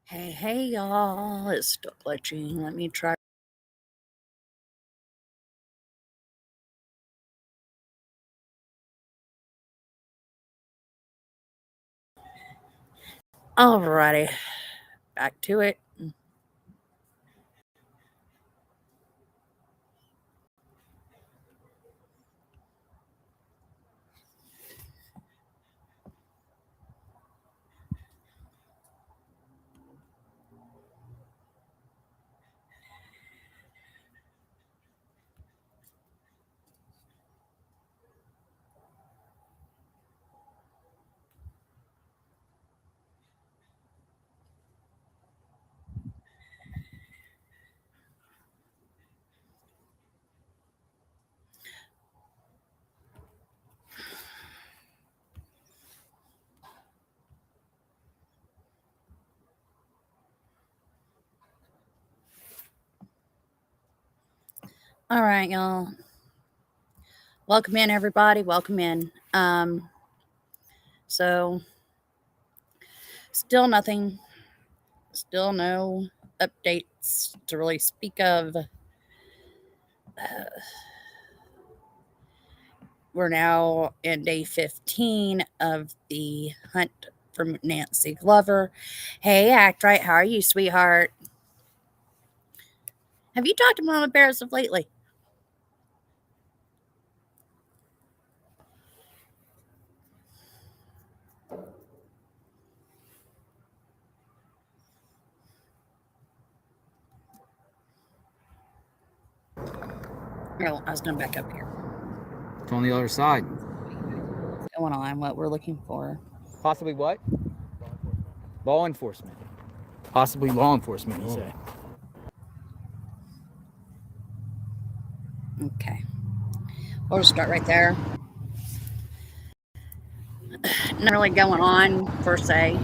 Hey, y'all. It's still glitching. Let me try. Alrighty. Back to it. All right, y'all. Welcome in, everybody. Welcome in. So, still nothing. Still no updates to really speak of. We're now in day 15 of the hunt for Nancy Glover. Hey, Act Right. How are you, sweetheart? Have you talked to Mama Bear as of lately? No, I was going back up here. It's on the other side. What's going on? What we're looking for? Possibly what? Law enforcement. Possibly law enforcement, you say. Okay. We'll just start right there. Not really going on, per se.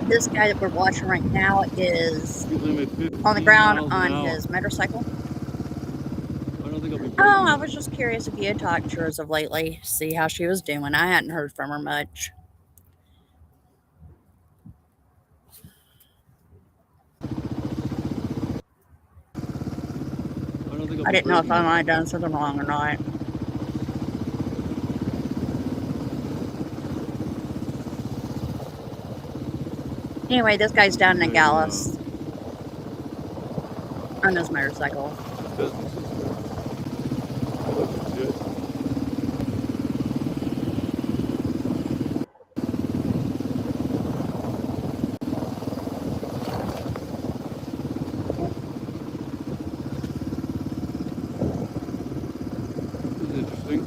This guy that we're watching right now is on the ground on his motorcycle. Oh, I was just curious if you had talked to her as of lately, see how she was doing. I hadn't heard from her much. I didn't know if I might have done something wrong or not. Anyway, this guy's down in Nogales on his motorcycle. Interesting.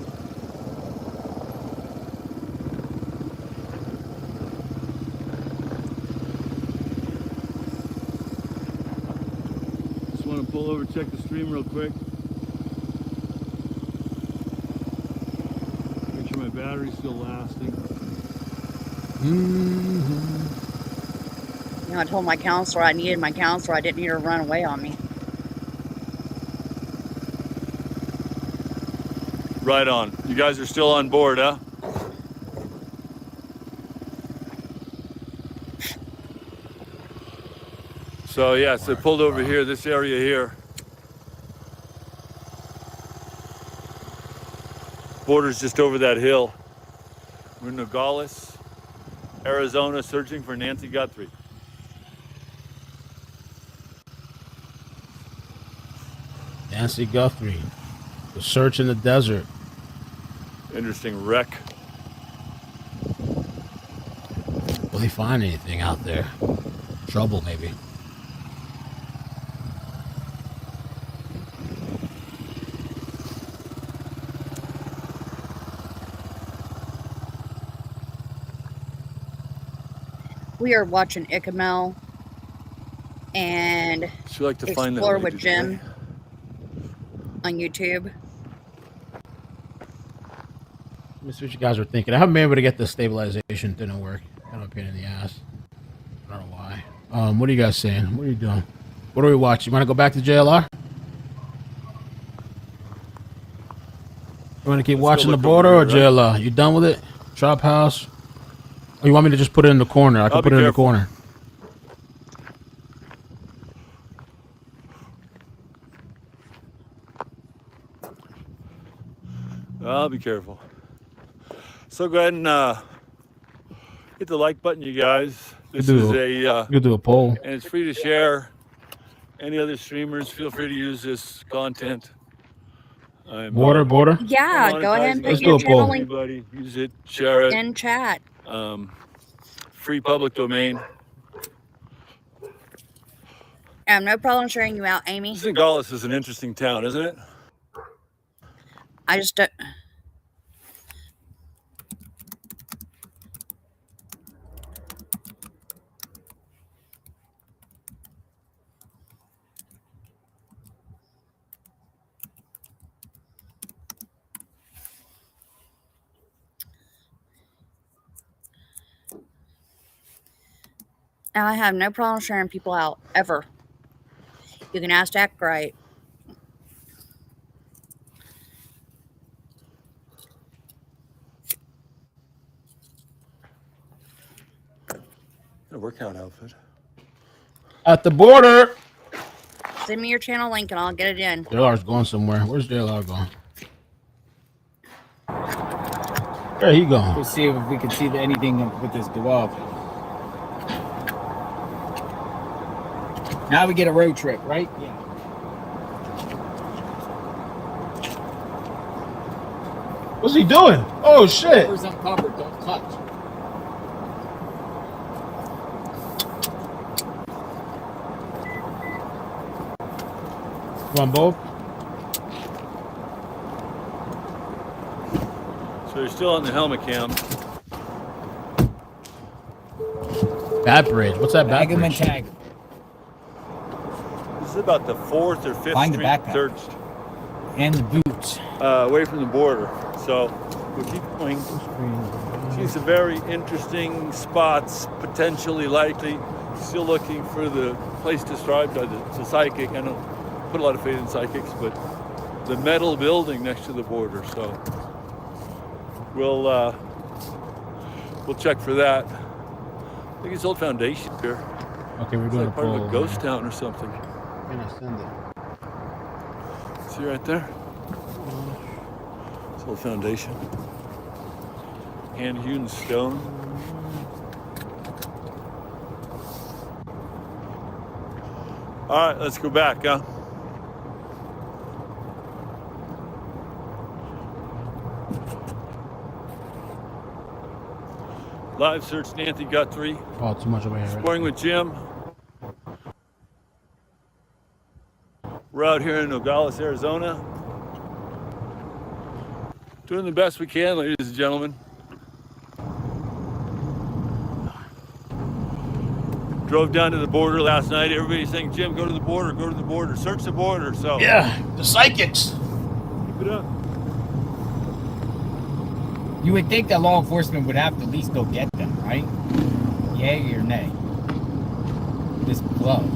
Just want to pull over, check the stream real quick. Make sure my battery's still lasting. You know, I told my counselor I needed my counselor. I didn't need her to run away on me. Right on. You guys are still on board, huh? So yeah, so pulled over here, this area here. Border's just over that hill. We're in Nogales, Arizona, searching for Nancy Guthrie. Nancy Guthrie, the search in the desert. Interesting wreck. Will they find anything out there? Trouble, maybe. We are watching Icamel and She like to find that Explore lady with Jim today. on YouTube. Let me see what you guys were thinking. I haven't been able to get the stabilization. Didn't work. Kind of a pain in the ass. I don't know why. What are you guys saying? What are you doing? What are we watching? You want to go back to JLR? You want to keep watching the border or JLR? Right? You done with it? Trap house? Or you want me to just put it in the corner? I can put it in the corner. I'll be careful. So go ahead and hit the like button, you guys. This is You could do a poll. and it's free to share. Any other streamers, feel free to use this content. Border. Yeah, go ahead and Let's put do your a channel poll. link Anybody use it, share it. in chat. Free public domain. I have no problem sharing you out, Amy. Nogales is an interesting town, isn't it? I just don't. I have no problem sharing people out, ever. You can ask to act right. A workout outfit. At the border. Send me your channel link and I'll get it in. JLR's going somewhere. Where's JLR going? Where he going? We'll see if we can see anything with this glove. Now we get a road trip, right? Yeah. What's he doing? Oh shit! Whatever's uncovered, don't touch. Come on, Bo. So you're still on the helmet cam. Bad bridge. What's that bad Bag 'em and bridge? tag. This is about the 4th or 5th Find the Street backpack. searched And the boots. away from the border. So we'll keep going. See some very interesting spots, potentially likely. Still looking for the place described by the psychic. I don't put a lot of faith in psychics, but the metal building next to the border. So we'll check for that. I think it's old foundation here. Okay, we're It's doing like a part poll. of a ghost town or something. Can I send it? See right there? It's old foundation. Hand-hewn stone. All right, let's go back, huh? Live search Nancy Guthrie. Oh, too much over here. Exploring with Jim. We're out here in Nogales, Arizona. Doing the best we can, ladies and gentlemen. Drove down to the border last night. Everybody's saying, Jim, go to the border, search the border. So Yeah, the psychics. keep it up. You would think that law enforcement would have to at least go get them, right? Yay or nay? This glove.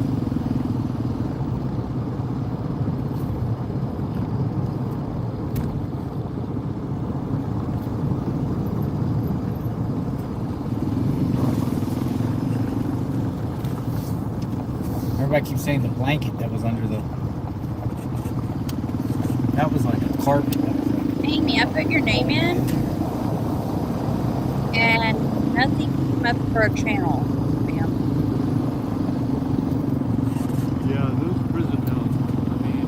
Everybody keeps saying the blanket that was under the... That was like a carpet. That was like... Amy, I put your name in, and nothing came up for a channel, ma'am. Yeah, those prison towns. I mean,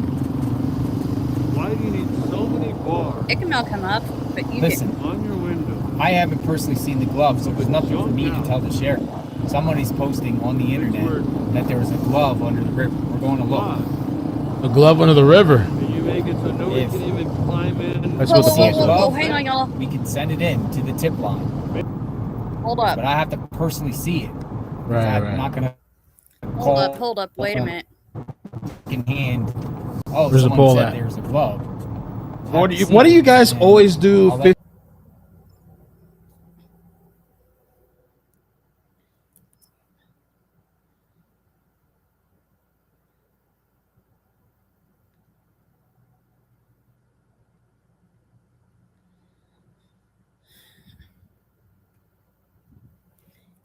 why do you need so many bars It can all come up, but you Listen, on your window? I haven't personally seen the glove, so it was nothing for me to tell the sheriff. Somebody's posting on the internet that there was a glove under the river. We're going to look. The glove under the river. Can you make it so nobody If- can even climb in? That's Whoa, what the whoa, see a whoa, poll whoa, glove, whoa, hang on, y'all. we can send it in to the tip line, Hold up. but I have to personally see it. Right, I'm right. not gonna Hold up. Wait a minute. in hand. Oh, Where's the someone pole said at? there's a glove. What do you guys always do? All that-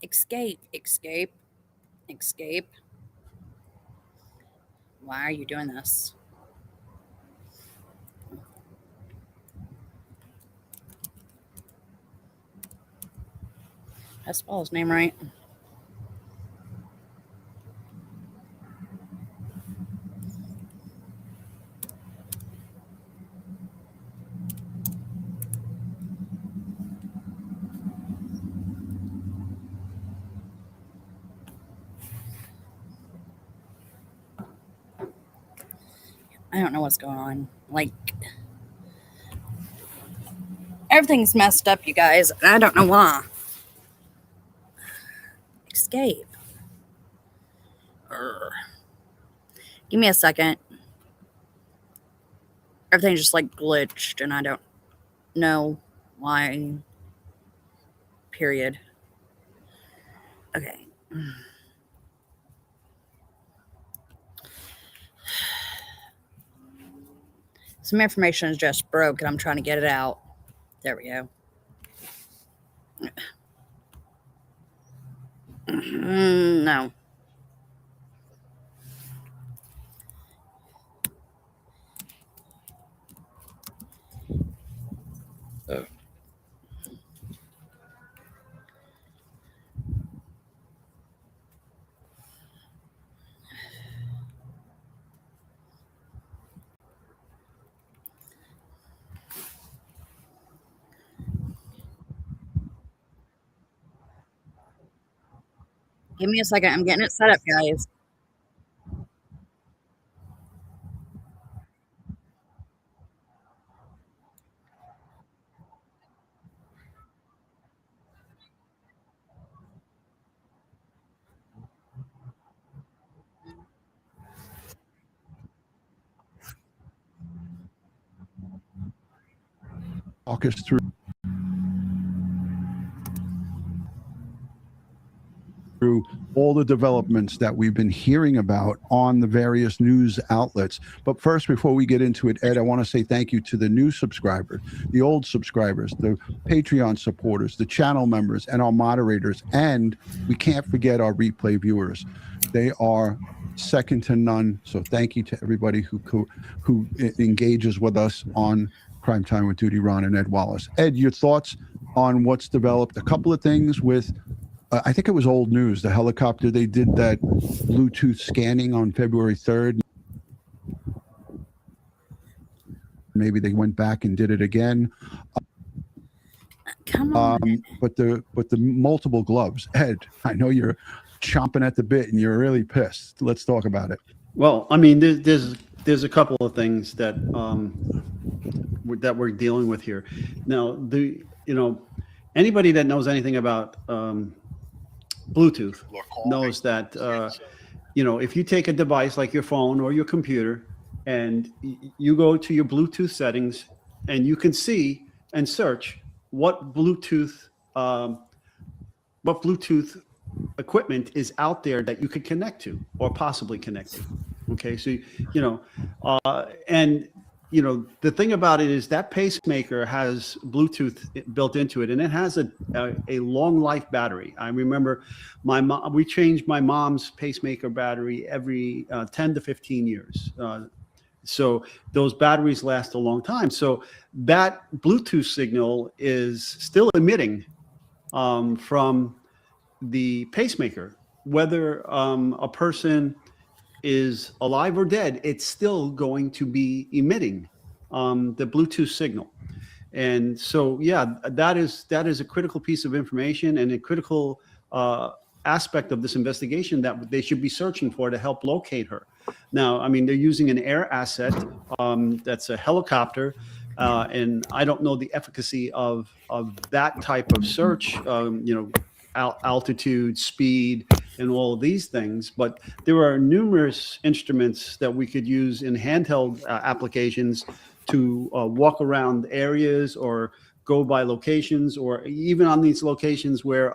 Escape. Why are you doing this? I spell his name right. I don't know what's going on. Like, everything's messed up, you guys. And I don't know why. Escape. Urgh. Give me a second. Everything just like glitched, and I don't know why. Period. Okay. Some information is just broke, and I'm trying to get it out. There we go. No. Give me a second. I'm getting it set up, guys. Walk us through all the developments that we've been hearing about on the various news outlets. But first, before we get into it, Ed, I want to say thank you to the new subscribers, the old subscribers, the Patreon supporters, the channel members, and our moderators. And we can't forget our replay viewers. They are second to none. So thank you to everybody who engages with us on Crime Time with Duty Ron and Ed Wallace. Ed, your thoughts on what's developed? A couple of things with I think it was old news. The helicopter, they did that Bluetooth scanning on February 3rd. Maybe they went back and did it again. Come on. But the multiple gloves. Ed, I know you're chomping at the bit and you're really pissed. Let's talk about it. Well, I mean, there's a couple of things that that we're dealing with here. Now, anybody that knows anything about Bluetooth knows that if you take a device like your phone or your computer and you go to your Bluetooth settings and you can see and search what Bluetooth equipment is out there that you could connect to or possibly connect to. Okay, so and the thing about it is that pacemaker has Bluetooth built into it, and it has a long life battery. I remember we changed my mom's pacemaker battery every 10 to 15 years. So those batteries last a long time. So that Bluetooth signal is still emitting from the pacemaker, whether a person is alive or dead, it's still going to be emitting the Bluetooth signal. And so, yeah, that is a critical piece of information and a critical aspect of this investigation that they should be searching for to help locate her. Now, I mean, they're using an air asset that's a helicopter, and I don't know the efficacy of that type of search, altitude, speed, and all of these things. But there are numerous instruments that we could use in handheld applications to walk around areas or go by locations, or even on these locations where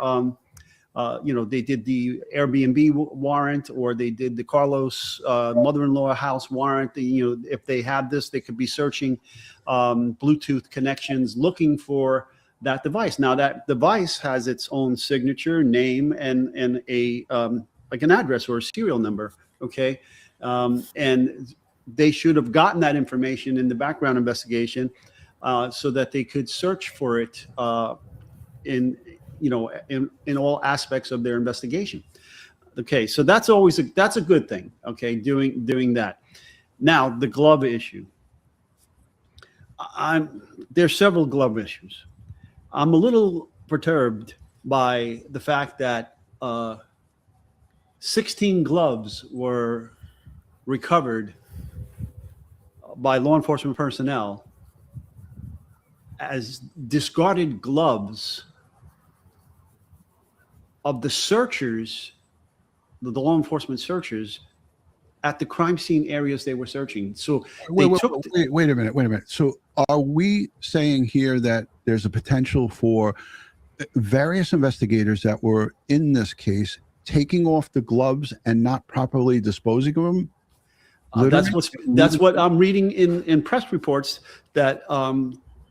they did the Airbnb warrant, or they did the Carlos mother-in-law house warrant. If they have this, they could be searching Bluetooth connections, looking for that device. Now that device has its own signature, name, and a like an address or a serial number. Okay, and they should have gotten that information in the background investigation so that they could search for it in all aspects of their investigation. Okay, so that's always that's a good thing. Okay, doing that. Now the glove issue. There's several glove issues. I'm a little perturbed by the fact that 16 gloves were recovered by law enforcement personnel as discarded gloves of the searchers, the law enforcement searchers, at the crime scene areas they were searching. So wait a minute. So are we saying here that there's a potential for various investigators that were in this case taking off the gloves and not properly disposing of them? That's what I'm reading in press reports, that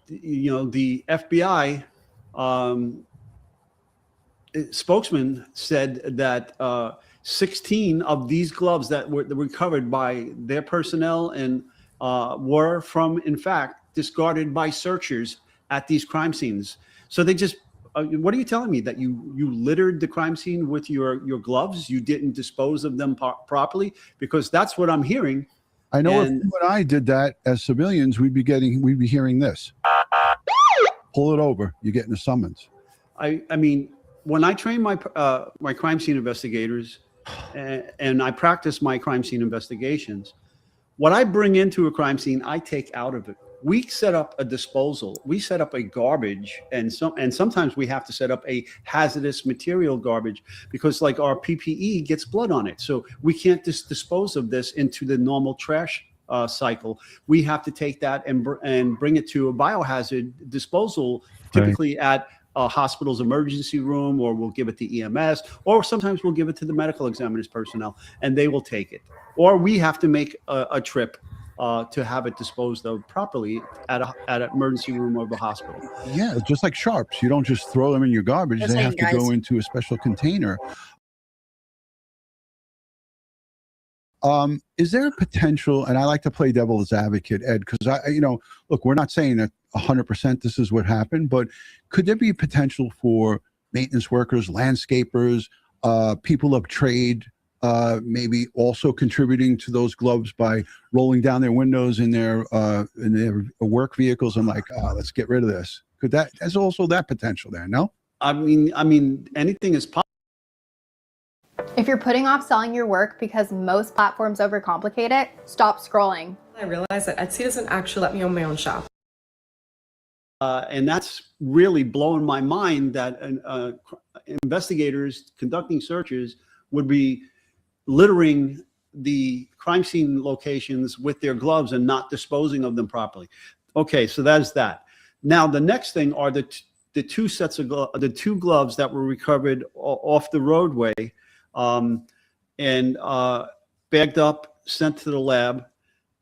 the FBI spokesman said that 16 of these gloves that were recovered by their personnel and were from, in fact, discarded by searchers at these crime scenes. So they just what are you telling me, that you littered the crime scene with your gloves? You didn't dispose of them properly? Because that's what I'm hearing. I know if you and I did that as civilians, we'd be hearing this. Pull it over. You're getting a summons. I mean, when I train my crime scene investigators and I practice my crime scene investigations, what I bring into a crime scene, I take out of it. We set up a disposal. We set up a garbage, and sometimes we have to set up a hazardous material garbage, because like our PPE gets blood on it. So we can't just dispose of this into the normal trash cycle. We have to take that and bring it to a biohazard disposal, typically at a hospital's emergency room, or we'll give it to EMS, or sometimes we'll give it to the medical examiner's personnel, and they will take it. Or we have to make a trip to have it disposed of properly at an emergency room of the hospital. Yeah, just like sharps. You don't just throw them in your garbage. They have to go into a special container. Is there a potential, and I like to play devil's advocate, Ed, because look, we're not saying that 100% this is what happened, but could there be potential for maintenance workers, landscapers, people of trade, maybe also contributing to those gloves by rolling down their windows in their work vehicles and like, let's get rid of this? There's also that potential there, no? I mean, anything is possible. If you're putting off selling your work because most platforms overcomplicate it, stop scrolling. I realized that Etsy doesn't actually let me own my own shop. And that's really blowing my mind, that investigators conducting searches would be littering the crime scene locations with their gloves and not disposing of them properly. Okay, so that's that. Now, the next thing are the two sets of the two gloves that were recovered off the roadway and bagged up, sent to the lab.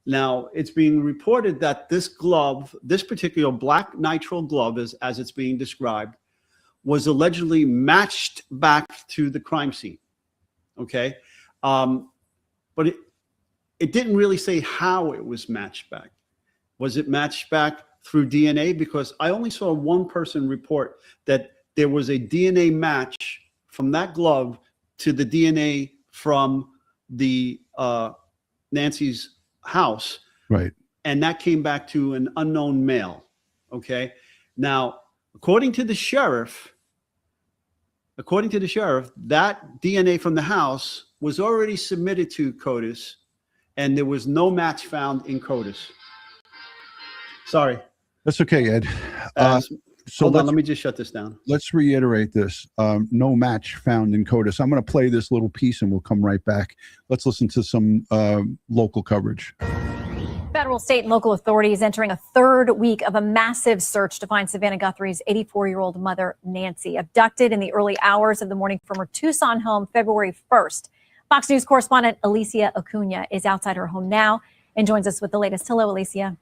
Now, it's being reported that this glove, this particular black nitrile glove, as it's being described, was allegedly matched back to the crime scene. Okay, but it didn't really say how it was matched back. Was it matched back through DNA? Because I only saw one person report that there was a DNA match from that glove to the DNA from the Nancy's house, right? And that came back to an unknown male. Okay, now according to the sheriff, that DNA from the house was already submitted to CODIS, and there was no match found in CODIS. Sorry. That's okay, Ed. So hold on, let me just shut this down. Let's reiterate this. No match found in CODIS. I'm going to play this little piece and we'll come right back. Let's listen to some local coverage. Federal, state, and local authorities entering a third week of a massive search to find Savannah Guthrie's 84-year-old mother, Nancy, abducted in the early hours of the morning from her Tucson home February 1st. Fox News correspondent Alicia Acuna is outside her home now and joins us with the latest. Hello, Alicia.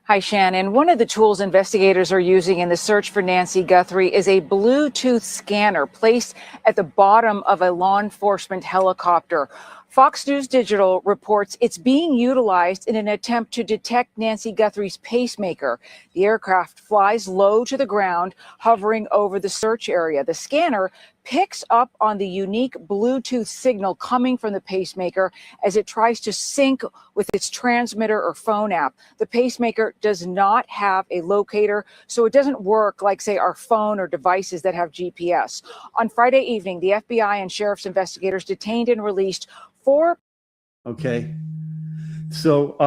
Hi, Shannon. One of the tools investigators are using in the search for Nancy Guthrie is a Bluetooth scanner placed at the bottom of a law enforcement helicopter. Fox News Digital reports it's being utilized in an attempt to detect Nancy Guthrie's pacemaker. The aircraft flies low to the ground, hovering over the search area. The scanner picks up on the unique Bluetooth signal coming from the pacemaker as it tries to sync with its transmitter or phone app. The pacemaker does not have a locator, so it doesn't work like, say, our phone or devices that have GPS. On Friday evening, the FBI and sheriff's investigators detained and released 4. Okay. So,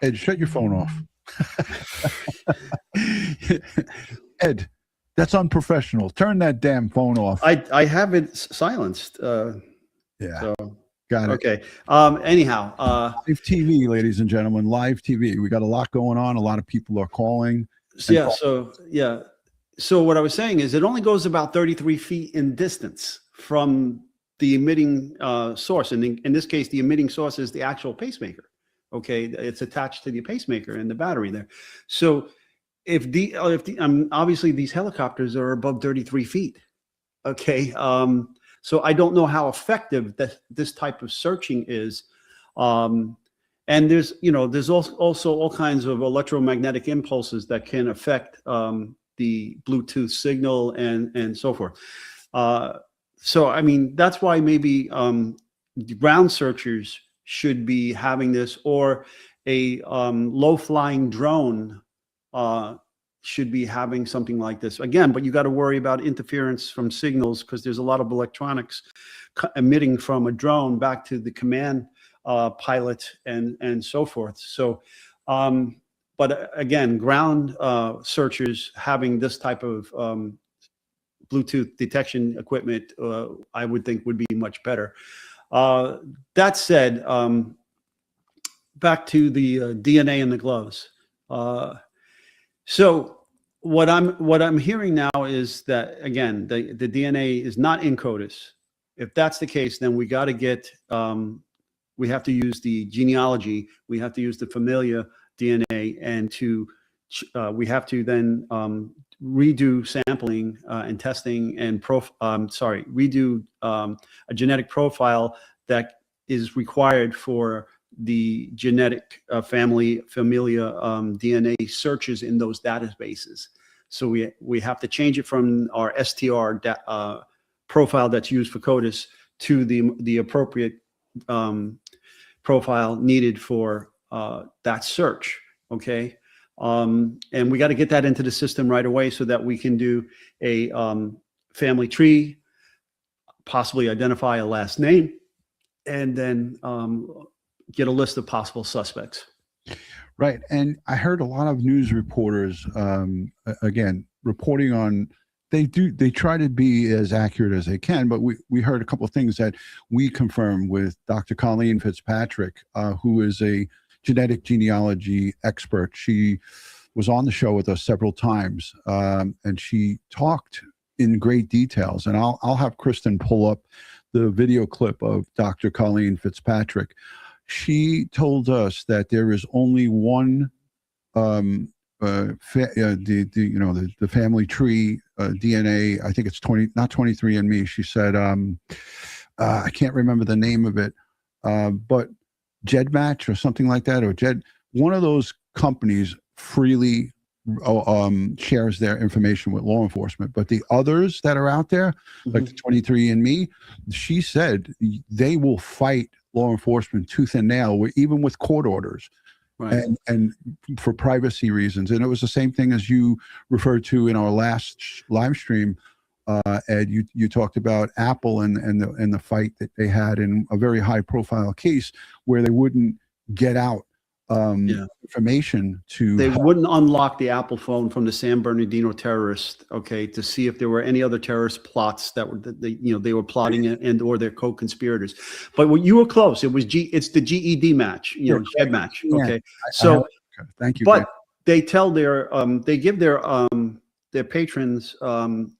Ed, shut your phone off. Ed, that's unprofessional. Turn that damn phone off. I have it silenced. Yeah. So, got it. okay. Anyhow, live TV, ladies and gentlemen, live TV. We got a lot going on. A lot of people are calling. Yeah. So what I was saying is it only goes about 33 feet in distance from the emitting source. And in this case, the emitting source is the actual pacemaker. Okay. It's attached to the pacemaker and the battery there. So if obviously these helicopters are above 33 feet. Okay. So I don't know how effective this type of searching is. And there's also all kinds of electromagnetic impulses that can affect the Bluetooth signal and so forth. So, I mean, that's why maybe ground searchers should be having this, or a low-flying drone should be having something like this. Again, but you got to worry about interference from signals because there's a lot of electronics emitting from a drone back to the command pilot and so forth. So, but again, ground searchers having this type of Bluetooth detection equipment, I would think would be much better. That said, back to the DNA in the gloves. So what I'm hearing now is that, again, the DNA is not in CODIS. If that's the case, then we got to get, we have to use the genealogy, we have to use the familia DNA, and we have to then redo sampling and testing and redo a genetic profile that is required for the genetic familia DNA searches in those databases. So we have to change it from our STR profile that's used for CODIS to the appropriate profile needed for that search. Okay. And we got to get that into the system right away so that we can do a family tree, possibly identify a last name, and then get a list of possible suspects. Right. And I heard a lot of news reporters, again, reporting on, they try to be as accurate as they can, but we heard a couple of things that we confirmed with Dr. Colleen Fitzpatrick, who is a genetic genealogy expert. She was on the show with us several times, and she talked in great details. And I'll have Kristen pull up the video clip of Dr. Colleen Fitzpatrick. She told us that there is only one the family tree DNA. I think it's not 23andMe. She said I can't remember the name of it, but GEDmatch or something like that, or one of those companies freely shares their information with law enforcement. But the others that are out there, like the 23andMe, she said they will fight law enforcement tooth and nail, even with court orders. Right. And for privacy reasons. And it was the same thing as you referred to in our last live stream, Ed. You talked about Apple and the fight that they had in a very high profile case where they wouldn't get out information to. They wouldn't unlock the Apple phone from the San Bernardino terrorist, okay, to see if there were any other terrorist plots that they were plotting and or their co-conspirators. But when you were close, it's the GED match, GEDmatch, okay. So thank you. But they tell they give their patrons an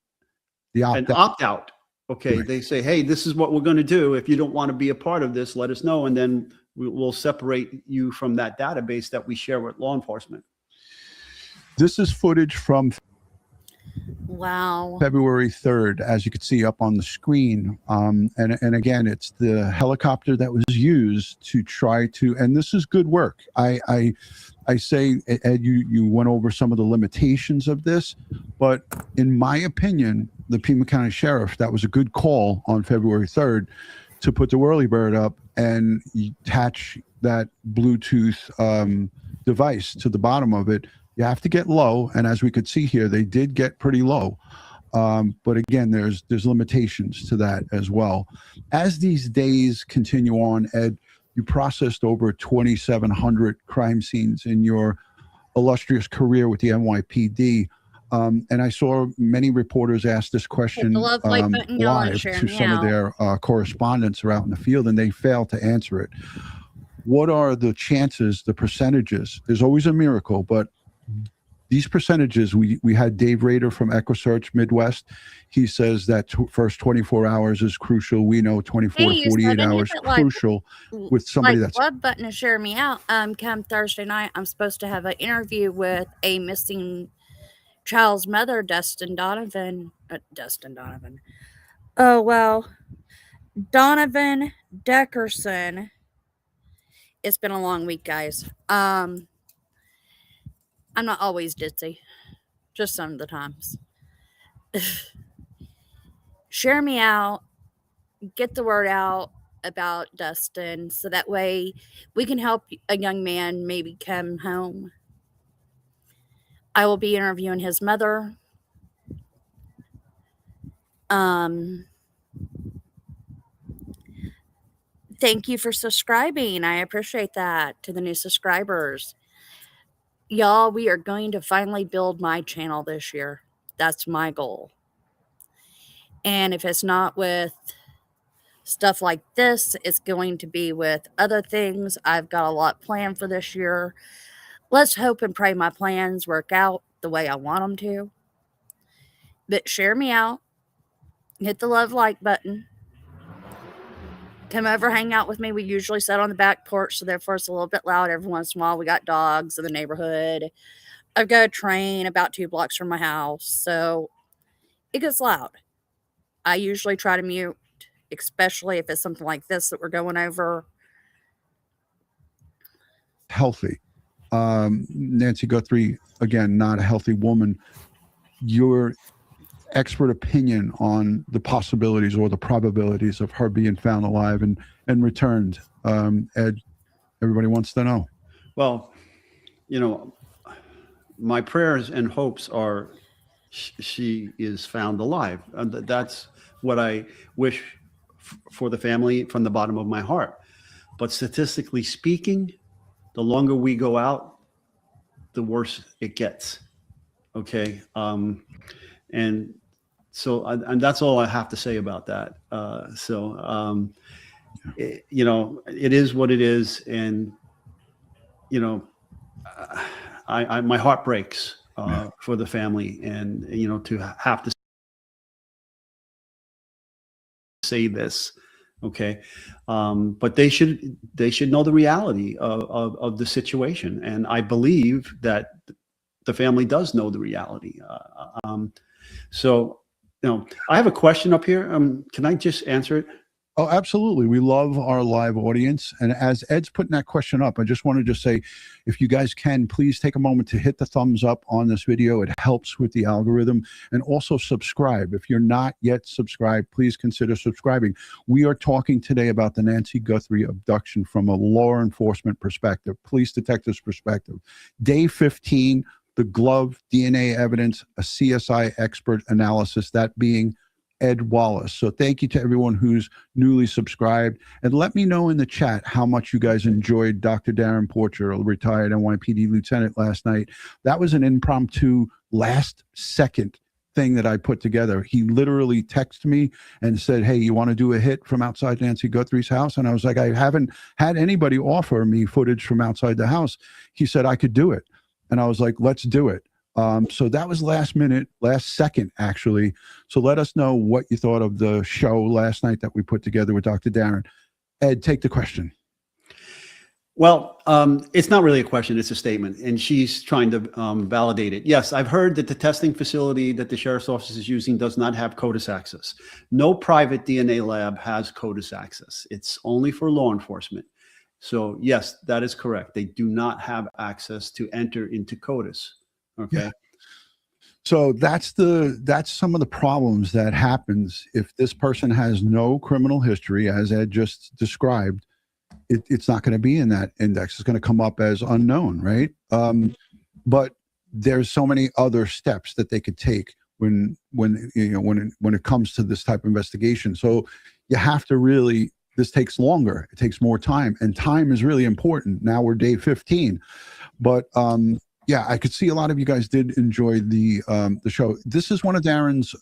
opt-out. Okay, right. They say, hey, this is what we're going to do. If you don't want to be a part of this, let us know, and then we'll separate you from that database that we share with law enforcement. This is footage from. Wow. February 3rd, as you can see up on the screen. And again, it's the helicopter that was used to try to, and this is good work. I say, Ed, you went over some of the limitations of this, but in my opinion, the Pima County Sheriff, that was a good call on February 3rd to put the whirlybird up and attach that Bluetooth device to the bottom of it. You have to get low, and as we could see here, they did get pretty low. But again, there's limitations to that as well. As these days continue on, Ed, you processed over 2,700 crime scenes in your illustrious career with the NYPD. And I saw many reporters ask this question love like button, y'all, and live share to me some of out. their correspondents who are out in the field, and they failed to answer it. What are the chances, the percentages? There's always a miracle, but these percentages, we had Dave Rader from EquiSearch Midwest. He says that first 24 hours is crucial. We know 24 to 48 hours crucial with somebody that's love button and share me out. Come Thursday night, I'm supposed to have an interview with a missing child's mother, Dustin Donovan. Oh well, Donovan Deckerson. It's been a long week, guys. I'm not always ditzy, just some of the times. Share me out, get the word out about Dustin so that way we can help a young man maybe come home. I will be interviewing his mother. Thank you for subscribing. I appreciate that to the new subscribers. Y'all, we are going to finally build my channel this year. That's my goal. And if it's not with stuff like this, it's going to be with other things. I've got a lot planned for this year. Let's hope and pray my plans work out the way I want them to. But share me out. Hit the love like button. Come over, hang out with me. We usually sit on the back porch, so therefore it's a little bit loud every once in a while. We got dogs in the neighborhood. I've got a train about 2 blocks from my house, so it gets loud. I usually try to mute, especially if it's something like this that we're going over. healthy. Nancy Guthrie, again, not a healthy woman. Your expert opinion on the possibilities or the probabilities of her being found alive and returned. Ed, everybody wants to know. Well, you know, my prayers and hopes are she is found alive. That's what I wish for the family from the bottom of my heart. But statistically speaking, the longer we go out, the worse it gets. Okay. And so, and that's all I have to say about that. You know, it is what it is. And, you know, my heart breaks for the family, and, you know, to have to say this. Okay. But they should know the reality of the situation. And I believe that the family does know the reality. So, you know, I have a question up here. Can I just answer it? Oh, absolutely. We love our live audience. And as Ed's putting that question up, I just wanted to say, if you guys can, please take a moment to hit the thumbs up on this video. It helps with the algorithm. And also subscribe. If you're not yet subscribed, please consider subscribing. We are talking today about the Nancy Guthrie abduction from a law enforcement perspective, police detective's perspective. Day 15, the glove, DNA evidence, a CSI expert analysis, that being Ed Wallace. So thank you to everyone who's newly subscribed. And let me know in the chat how much you guys enjoyed Dr. Darren Porcher, a retired NYPD lieutenant, last night. That was an impromptu last second thing that I put together. He literally texted me and said, hey, you want to do a hit from outside Nancy Guthrie's house? And I was like, I haven't had anybody offer me footage from outside the house. He said I could do it. And I was like, let's do it. So that was last minute, last second, actually. So let us know what you thought of the show last night that we put together with Dr. Darren. Ed, take the question. Well, it's not really a question, it's a statement, and she's trying to validate it. Yes, I've heard that the testing facility that the sheriff's office is using does not have CODIS access. No private DNA lab has CODIS access. It's only for law enforcement. So yes, that is correct. They do not have access to enter into CODIS. Okay. Yeah. So that's some of the problems that happens if this person has no criminal history, as Ed just described. It's not going to be in that index. It's going to come up as unknown, right? But there's so many other steps that they could take when it comes to this type of investigation. So you have to really. This takes longer. It takes more time, and time is really important. Now we're day 15, but yeah, I could see a lot of you guys did enjoy the show. This is one of Darren's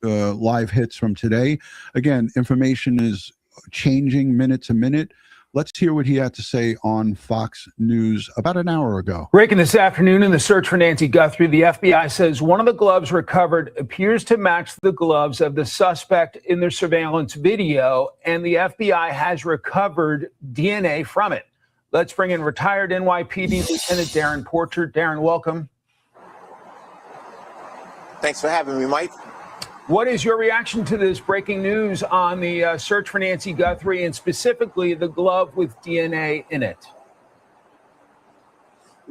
live hits from today. Again, information is changing minute to minute. Let's hear what he had to say on Fox News about an hour ago. Breaking this afternoon in the search for Nancy Guthrie, the FBI says one of the gloves recovered appears to match the gloves of the suspect in the surveillance video, and the FBI has recovered DNA from it. Let's bring in retired NYPD Lieutenant Darren Porter. Darren, welcome. Thanks for having me, Mike. What is your reaction to this breaking news on the search for Nancy Guthrie, and specifically the glove with DNA in it?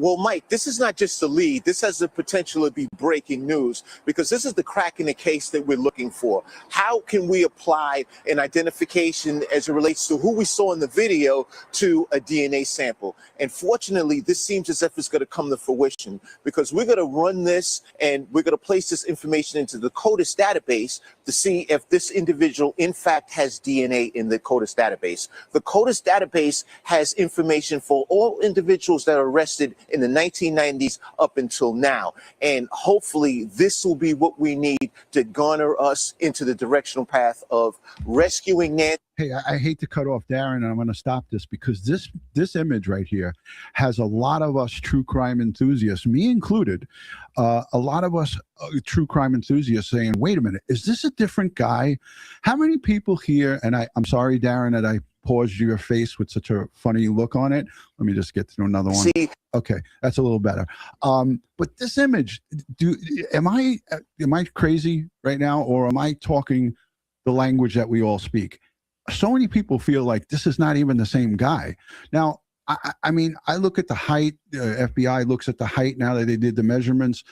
Well, Mike, this is not just a lead. This has the potential to be breaking news, because this is the crack in the case that we're looking for. How can we apply an identification as it relates to who we saw in the video to a DNA sample? And fortunately, this seems as if it's going to come to fruition, because we're going to run this and we're going to place this information into the CODIS database to see if this individual, in fact, has DNA in the CODIS database. The CODIS database has information for all individuals that are arrested in the 1990s up until now. And hopefully this will be what we need to garner us into the directional path of rescuing Nancy. Hey, I hate to cut off Darren, and I'm going to stop this because this image right here has a lot of us true crime enthusiasts, me included, a lot of us true crime enthusiasts saying, wait a minute, is this a different guy? How many people here, and I'm sorry, Darren, that I paused your face with such a funny look on it. Let me just get to another one. See, okay, that's a little better. But this image, am I crazy right now, or am I talking the language that we all speak? So many people feel like this is not even the same guy. Now, I mean, I look at the height. FBI looks at the height now that they did the measurements.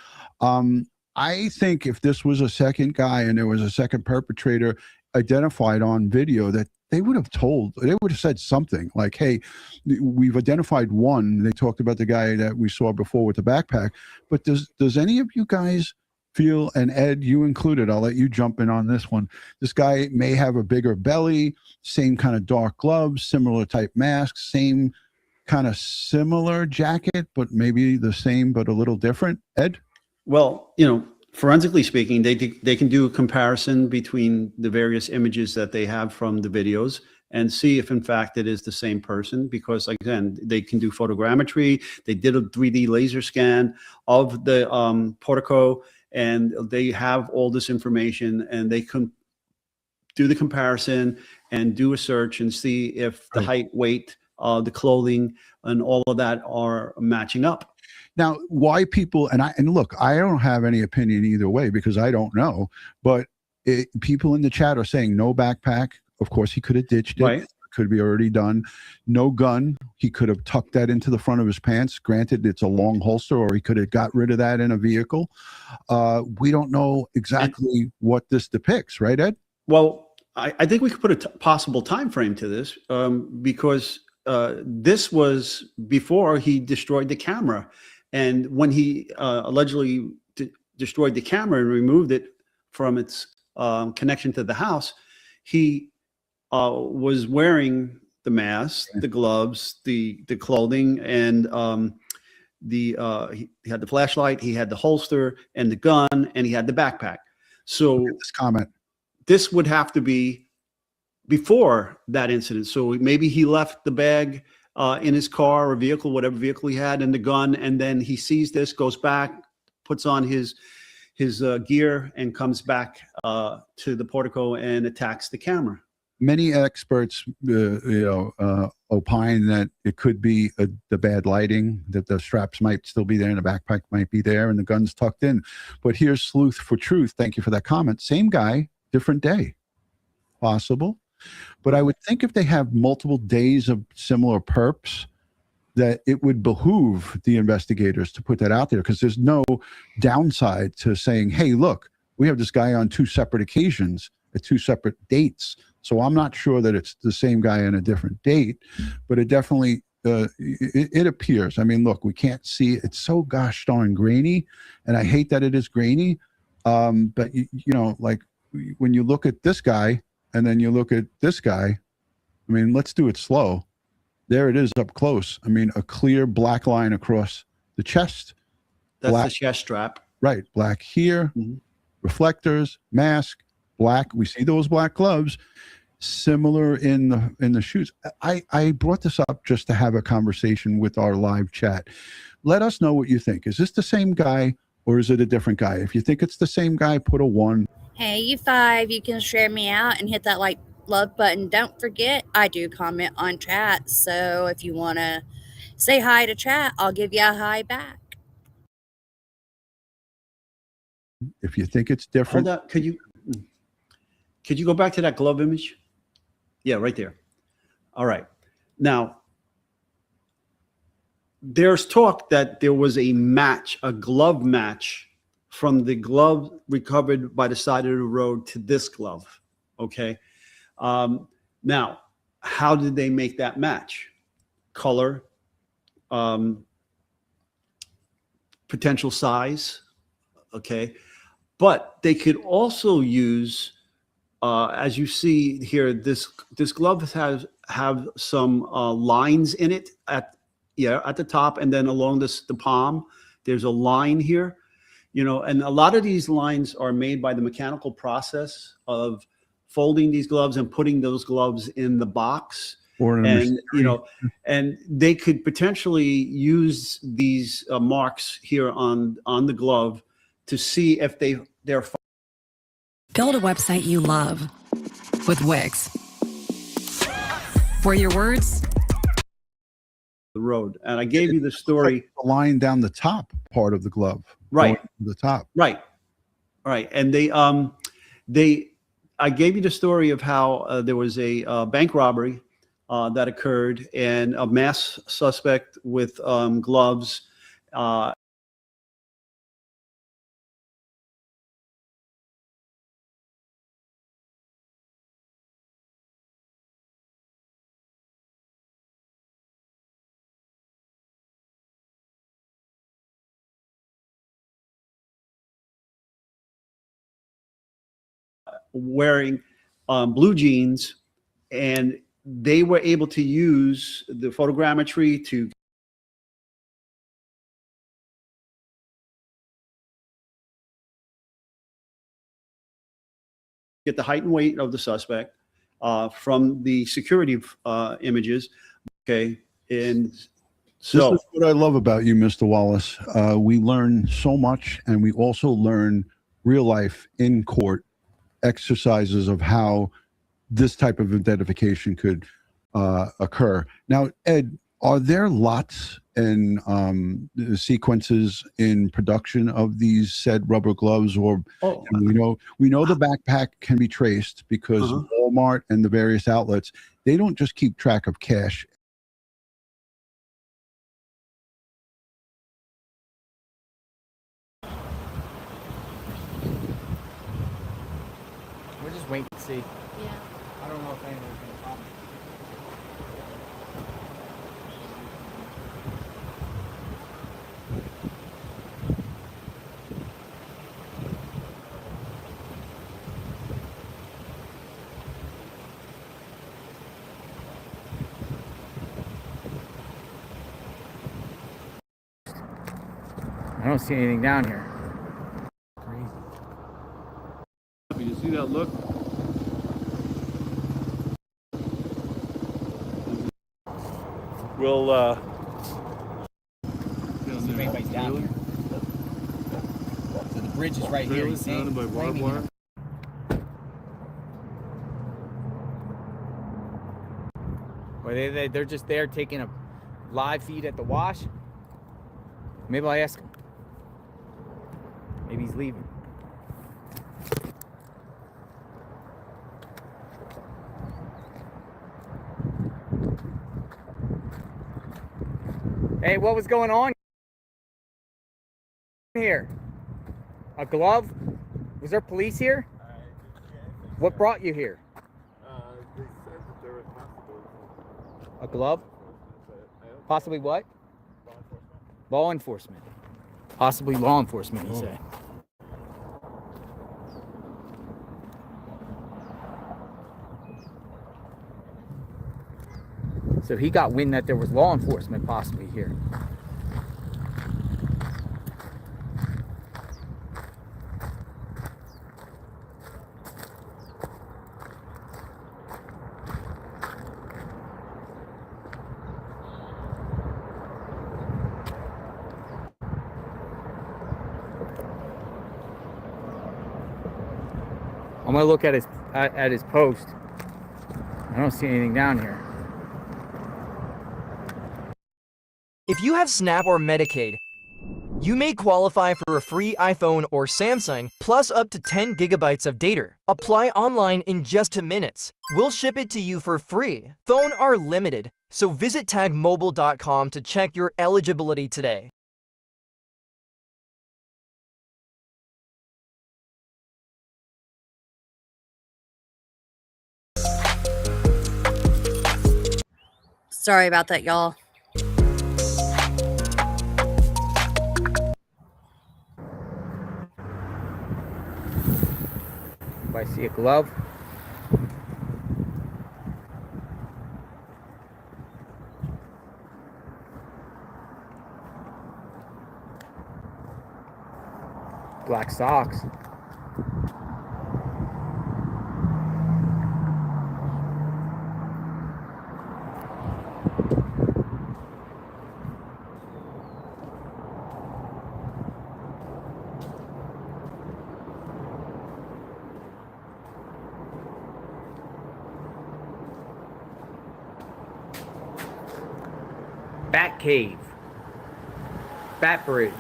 I think if this was a second guy and there was a second perpetrator identified on video, that they would have said something like, hey, we've identified one. They talked about the guy that we saw before with the backpack. But does any of you guys feel, and Ed, you included, I'll let you jump in on this one, this guy may have a bigger belly, same kind of dark gloves, similar type mask, same kind of similar jacket, but maybe the same but a little different? Ed? Well, forensically speaking, they can do a comparison between the various images that they have from the videos and see if in fact it is the same person, because again, they can do photogrammetry. They did a 3D laser scan of the portico, and they have all this information, and they can do the comparison and do a search and see if the height, weight, the clothing, and all of that are matching up. Now, why people, and look, I don't have any opinion either way because I don't know, but people in the chat are saying no backpack. Of course, he could have ditched it. Right. Could be already done. No gun. He could have tucked that into the front of his pants. Granted, it's a long holster, or he could have got rid of that in a vehicle. We don't know exactly what this depicts, right, Ed? Well, I think we could put a possible time frame to this because this was before he destroyed the camera. And when he allegedly destroyed the camera and removed it from its connection to the house, he was wearing the mask, the gloves, the clothing, and he had the flashlight, he had the holster and the gun, and he had the backpack. So this comment, this would have to be before that incident. So maybe he left the bag in his car or vehicle, whatever vehicle he had, and the gun, and then he sees this, goes back, puts on his gear, and comes back to the portico and attacks the camera. Many experts, opine that it could be the bad lighting, that the straps might still be there and the backpack might be there and the gun's tucked in. But here's Sleuth for Truth. Thank you for that comment. Same guy, different day. Possible. But I would think if they have multiple days of similar perps, that it would behoove the investigators to put that out there, because there's no downside to saying, hey, look, we have this guy on 2 separate occasions at 2 separate dates. So I'm not sure that it's the same guy on a different date, but it definitely, it appears. I mean, look, we can't see. It's so gosh darn grainy, and I hate that it is grainy. But, like when you look at this guy and then you look at this guy, I mean, let's do it slow. There it is up close. I mean, a clear black line across the chest. That's black, the chest strap. Right. Black here, reflectors, mask, black. We see those black gloves. Similar in the shoes. I brought this up just to have a conversation with our live chat. Let us know what you think. Is this the same guy or is it a different guy? If you think it's the same guy, put a 1. Hey, you 5, you can share me out and hit that love button. Don't forget, I do comment on chat. So if you want to say hi to chat, I'll give you a hi back. If you think it's different. Hold up. Could you go back to that glove image? Yeah, right there. All right. Now, there's talk that there was a match, a glove match from the glove recovered by the side of the road to this glove. Okay. Now, how did they make that match? Color, potential size. Okay. But they could also use, as you see here, this glove have some lines in it at the top, and then along the palm, there's a line here, and a lot of these lines are made by the mechanical process of folding these gloves and putting those gloves in the box. And they could potentially use these marks here on the glove to see if they're. Build a website you love with Wix, where your words. The road, and I gave you the story. Like the line down the top part of the glove, right? The top, right. And I gave you the story of how there was a bank robbery that occurred, and a mass suspect with gloves. Wearing blue jeans, and they were able to use the photogrammetry to get the height and weight of the suspect from the security images. Okay. And so this is what I love about you, Mr. Wallace. We learn so much, and we also learn real life in court exercises of how this type of identification could occur. Now, Ed, are there lots and sequences in production of these said rubber gloves? Or we know the backpack can be traced because Walmart and the various outlets, they don't just keep track of cash. We'll just wait and see. Yeah. I don't know if anyone's going to pop. I don't see anything down here. Crazy. You see that look? We'll See if anybody's down here. So the bridge is right here. He's saying, by barbed wire. Or they're just there taking a live feed at the wash? Maybe I'll ask him. Maybe he's leaving. Hey, what was going on here? A glove? Was there police here? What brought you here? They said that there was possible. A glove? Possibly what? Law enforcement. Possibly law enforcement, he said. So he got wind that there was law enforcement possibly here. I'm gonna look at his post. I don't see anything down here. If you have SNAP or Medicaid, you may qualify for a free iPhone or Samsung plus up to 10 gigabytes of data. Apply online in just 2 minutes. We'll ship it to you for free. Phones are limited, so visit tagmobile.com to check your eligibility today. Sorry about that, y'all. If I see a glove. Black socks. Bat cave. Bat bridge.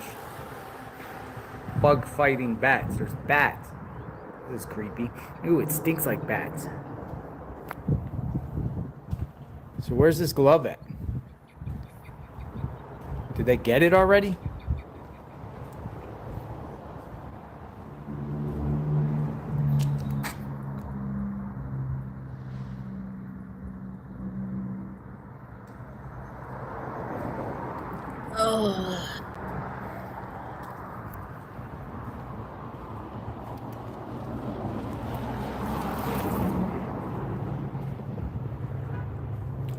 Bug fighting bats. There's bats. This is creepy. Ooh, it stinks like bats. So where's this glove at? Did they get it already?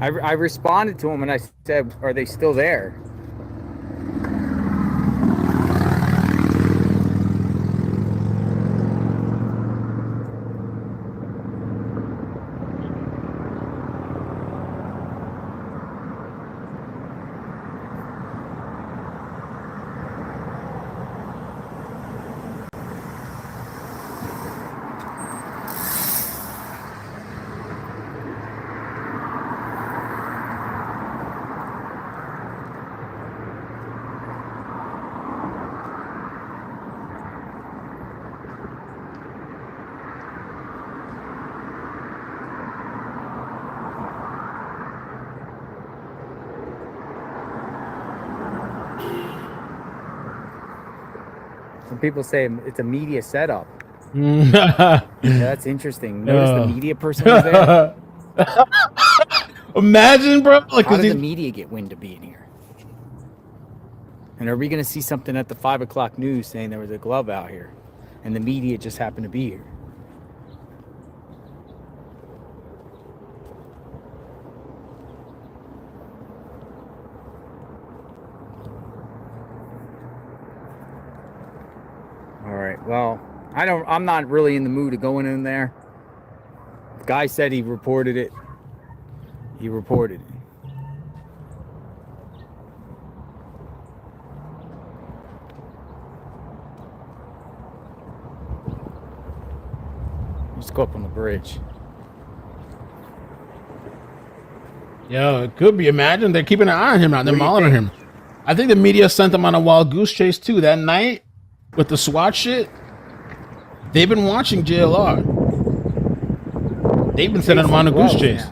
I responded to him and I said, are they still there? Some people say it's a media setup. Yeah, that's interesting. Notice the media person was there. Imagine, bro. Like, how did the media get wind of being here? And are we going to see something at the 5 o'clock news saying there was a glove out here, and the media just happened to be here? All right. Well, I'm not really in the mood of going in there. The guy said he reported it. He reported it. Let's go up on the bridge. Yo, it could be. Imagine they're keeping an eye on him now. They're What do you monitoring think? him. I think the media sent him on a wild goose chase too that night with the SWAT shit. They've been watching JLR. They've been sending him on a goose chase.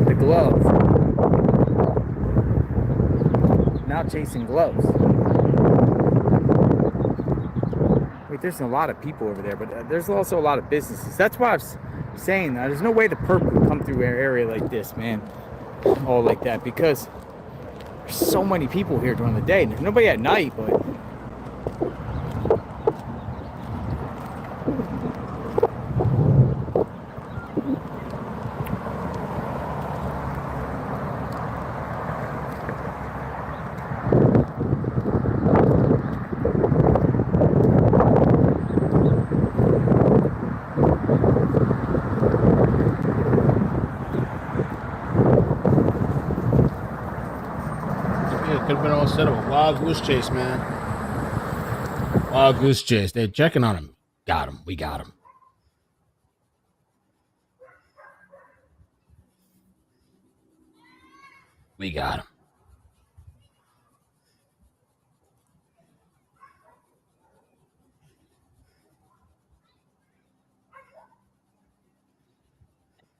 The glove. Now chasing gloves. Wait, there's a lot of people over there, but there's also a lot of businesses. That's why I was saying that there's no way the perp would come through an area like this, man. All like that, because there's so many people here during the day. There's nobody at night, but Could have been all set up a wild goose chase, man. Wild goose chase. They're checking on him. Got him. We got him. We got him.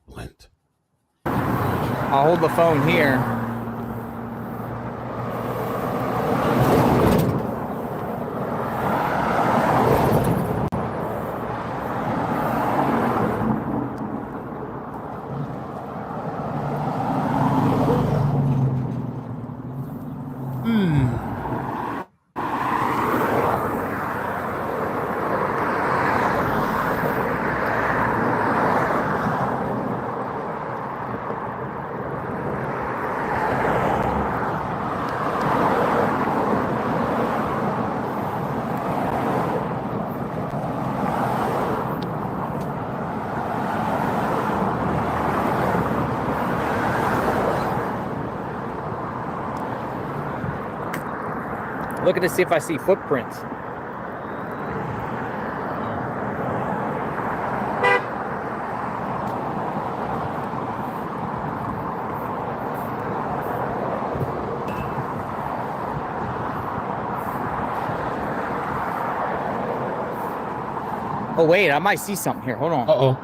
Went. I'll hold the phone here. Looking to see if I see footprints. Oh wait, I might see something here. Hold on. Uh-oh.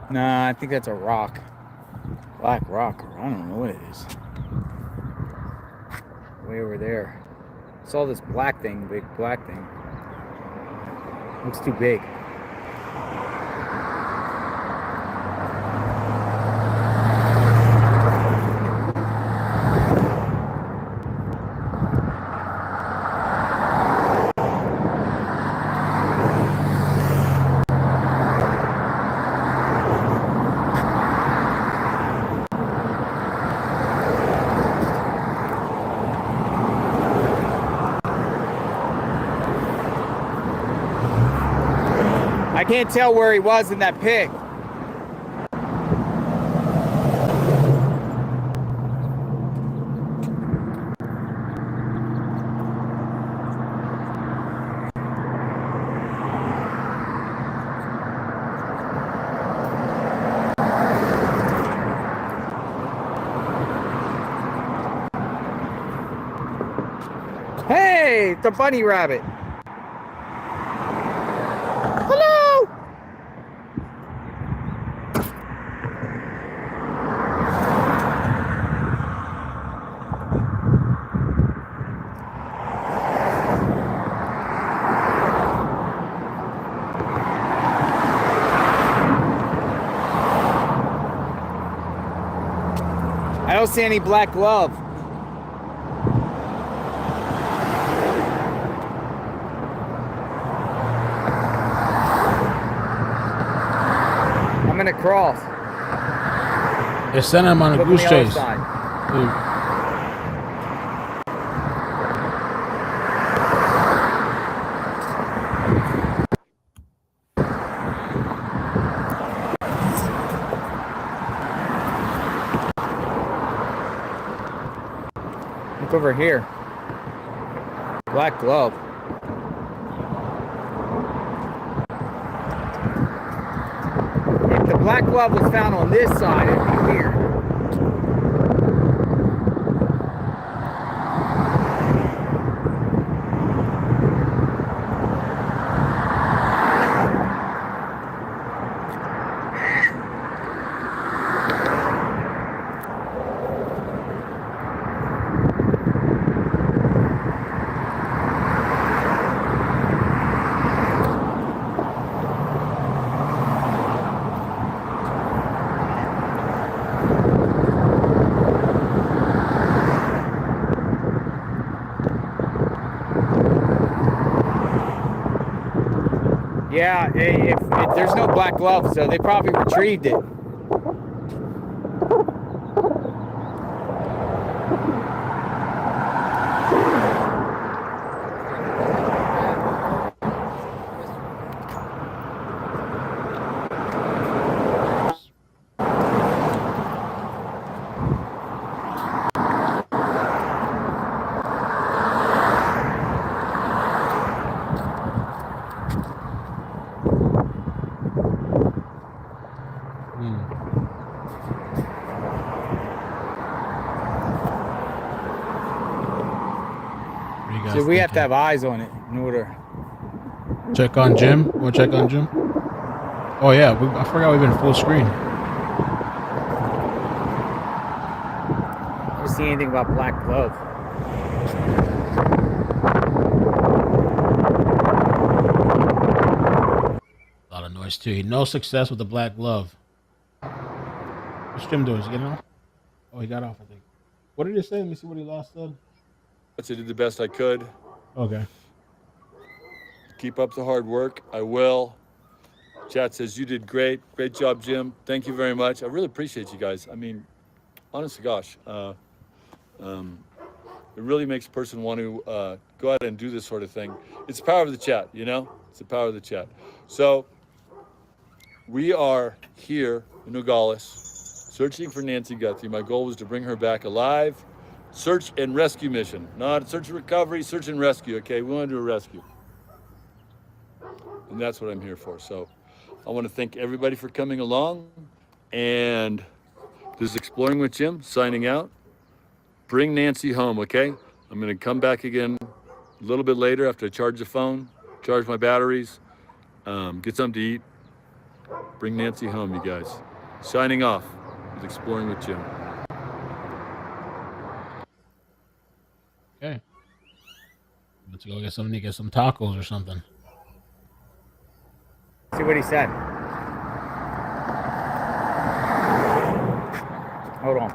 Nah, I think that's a rock. Black rock, or I don't know what it is. Way over there. Saw this black thing, big black thing. Looks too big. I can't tell where he was in that pig. Hey, it's a bunny rabbit. Hello. I don't see any black glove. I'm gonna cross. They're sending him on a Look goose on the other chase. side. Dude. Look over here. Black glove. black glove was found on this side, it'd be weird. Yeah, if there's no black gloves, so they probably retrieved it. So we have to have eyes on it in order. Check on Jim. Want to check on Jim? Oh yeah, I forgot we've been full screen. I don't see anything about black glove. A lot of noise too. No success with the black glove. What's Jim doing? Is he getting off? Oh, he got off, I think. What did he say? Let me see what he last said. I did the best I could. Okay. Keep up the hard work. I will. Chat says you did great. Great job, Jim. Thank you very much. I really appreciate you guys. I mean, honest to gosh, it really makes a person want to go out and do this sort of thing. It's the power of the chat, you know? It's the power of the chat. So we are here in Nogales searching for Nancy Guthrie. My goal was to bring her back alive. Search and rescue mission, not search and recovery, search and rescue, okay? We want to do a rescue. And that's what I'm here for. So I want to thank everybody for coming along. And this is Exploring with Jim, signing out. Bring Nancy home, okay? I'm going to come back again a little bit later after I charge the phone, charge my batteries, get something to eat. Bring Nancy home, you guys. Signing off with Exploring with Jim. Okay. Let's go get something to get some tacos or something. See what he said. Hold on.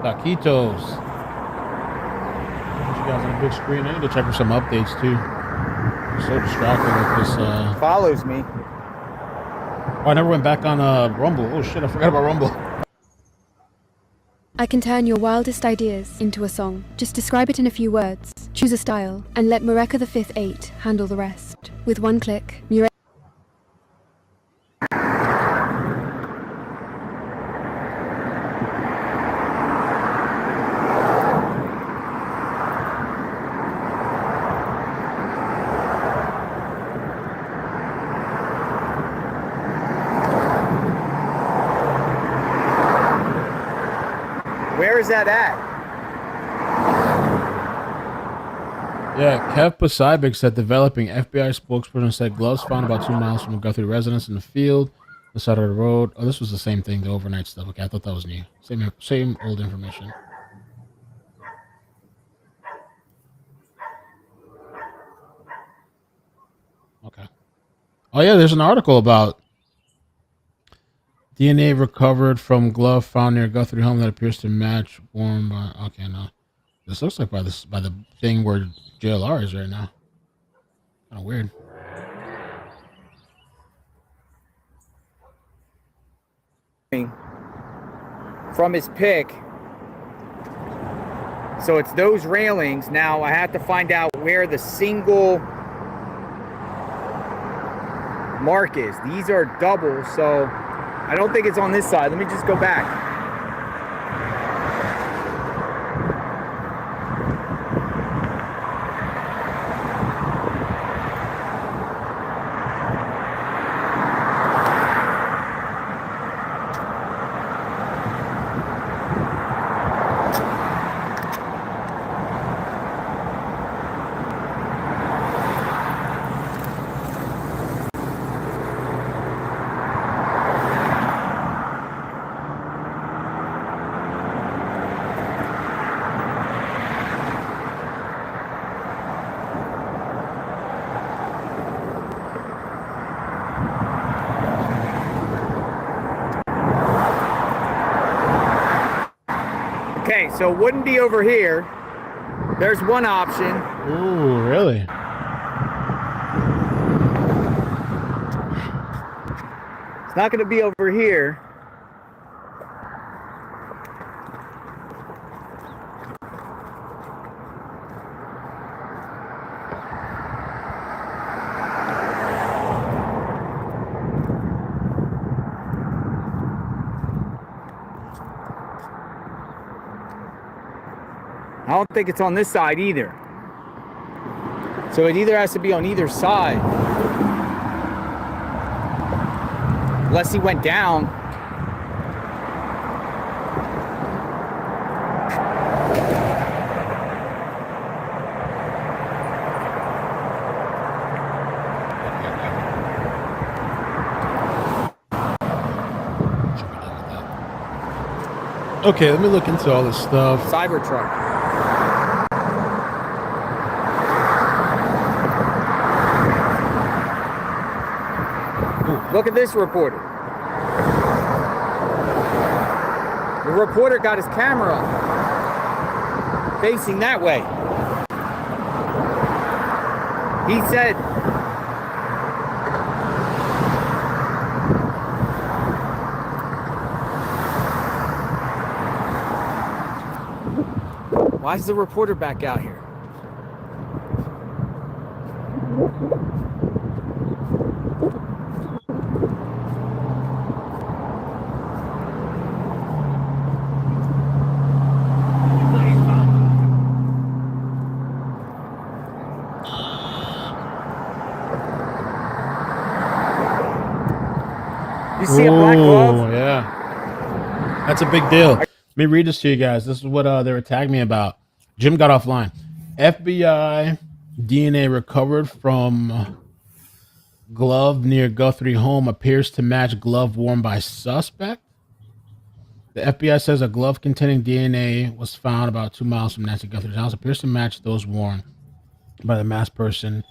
Taquitos. Put you guys on a big screen. I need to check for some updates too. I'm so distracted with this. Follows me. Oh, I never went back on Rumble. Oh shit, I forgot about Rumble. I can turn your wildest ideas into a song. Just describe it in a few words, choose a style, and let Mareka the 5th 8 handle the rest. With one click, Mure. Where is that at? Yeah, Kev Poseidon said developing. FBI spokesperson said gloves found about 2 miles from the Guthrie residence in the field, the side of the road. Oh, this was the same thing, the overnight stuff. Okay, I thought that was new. Same old information. Okay. Oh yeah, there's an article about DNA recovered from glove found near Guthrie home that appears to match worn by. Okay, no, this looks like by the thing where JLR is right now. Kind of weird. From his pick. So it's those railings. Now I have to find out where the single mark is. These are double, so I don't think it's on this side. Let me just go back. so it wouldn't be over here. There's one option. Ooh, really? It's not going to be over here. I don't think it's on this side either. So it either has to be on either side. Unless he went down. Okay, let me look into all this stuff. Cybertruck. Look at this reporter. The reporter got his camera facing that way. He said, why is the reporter back out here? You see a black glove? Yeah. That's a big deal. Let me read this to you guys. This is what they were tagging me about. Jim got offline. FBI DNA recovered from glove near Guthrie home appears to match glove worn by suspect. The FBI says a glove containing DNA was found about 2 miles from Nancy Guthrie's house. Appears to match those worn by the masked person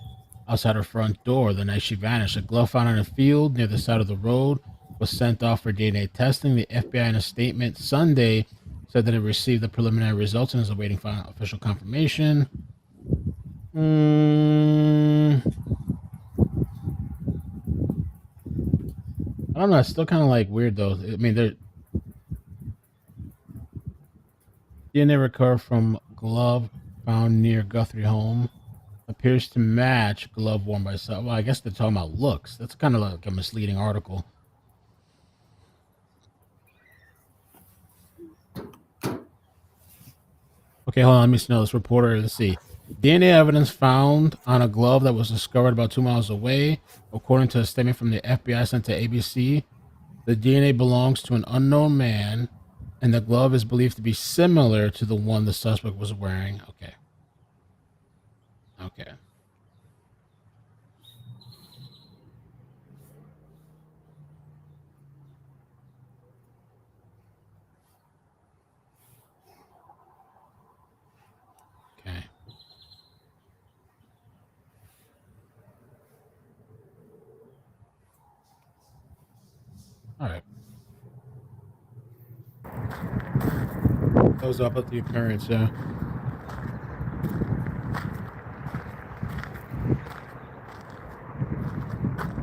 outside her front door the night she vanished. A glove found in a field near the side of the road was sent off for DNA testing. The FBI, in a statement Sunday, said that it received the preliminary results and is awaiting final official confirmation. I don't know. It's still kind of like weird though. I mean, there DNA recovered from glove found near Guthrie home appears to match glove worn by some. Well, I guess they're talking about looks. That's kind of like a misleading article. Okay, hold on. Let me know this reporter. Let's see. DNA evidence found on a glove that was discovered about 2 miles away. According to a statement from the FBI sent to ABC, the DNA belongs to an unknown man, and the glove is believed to be similar to the one the suspect was wearing. Okay. Okay. Okay. All right. Goes up at the appearance, yeah.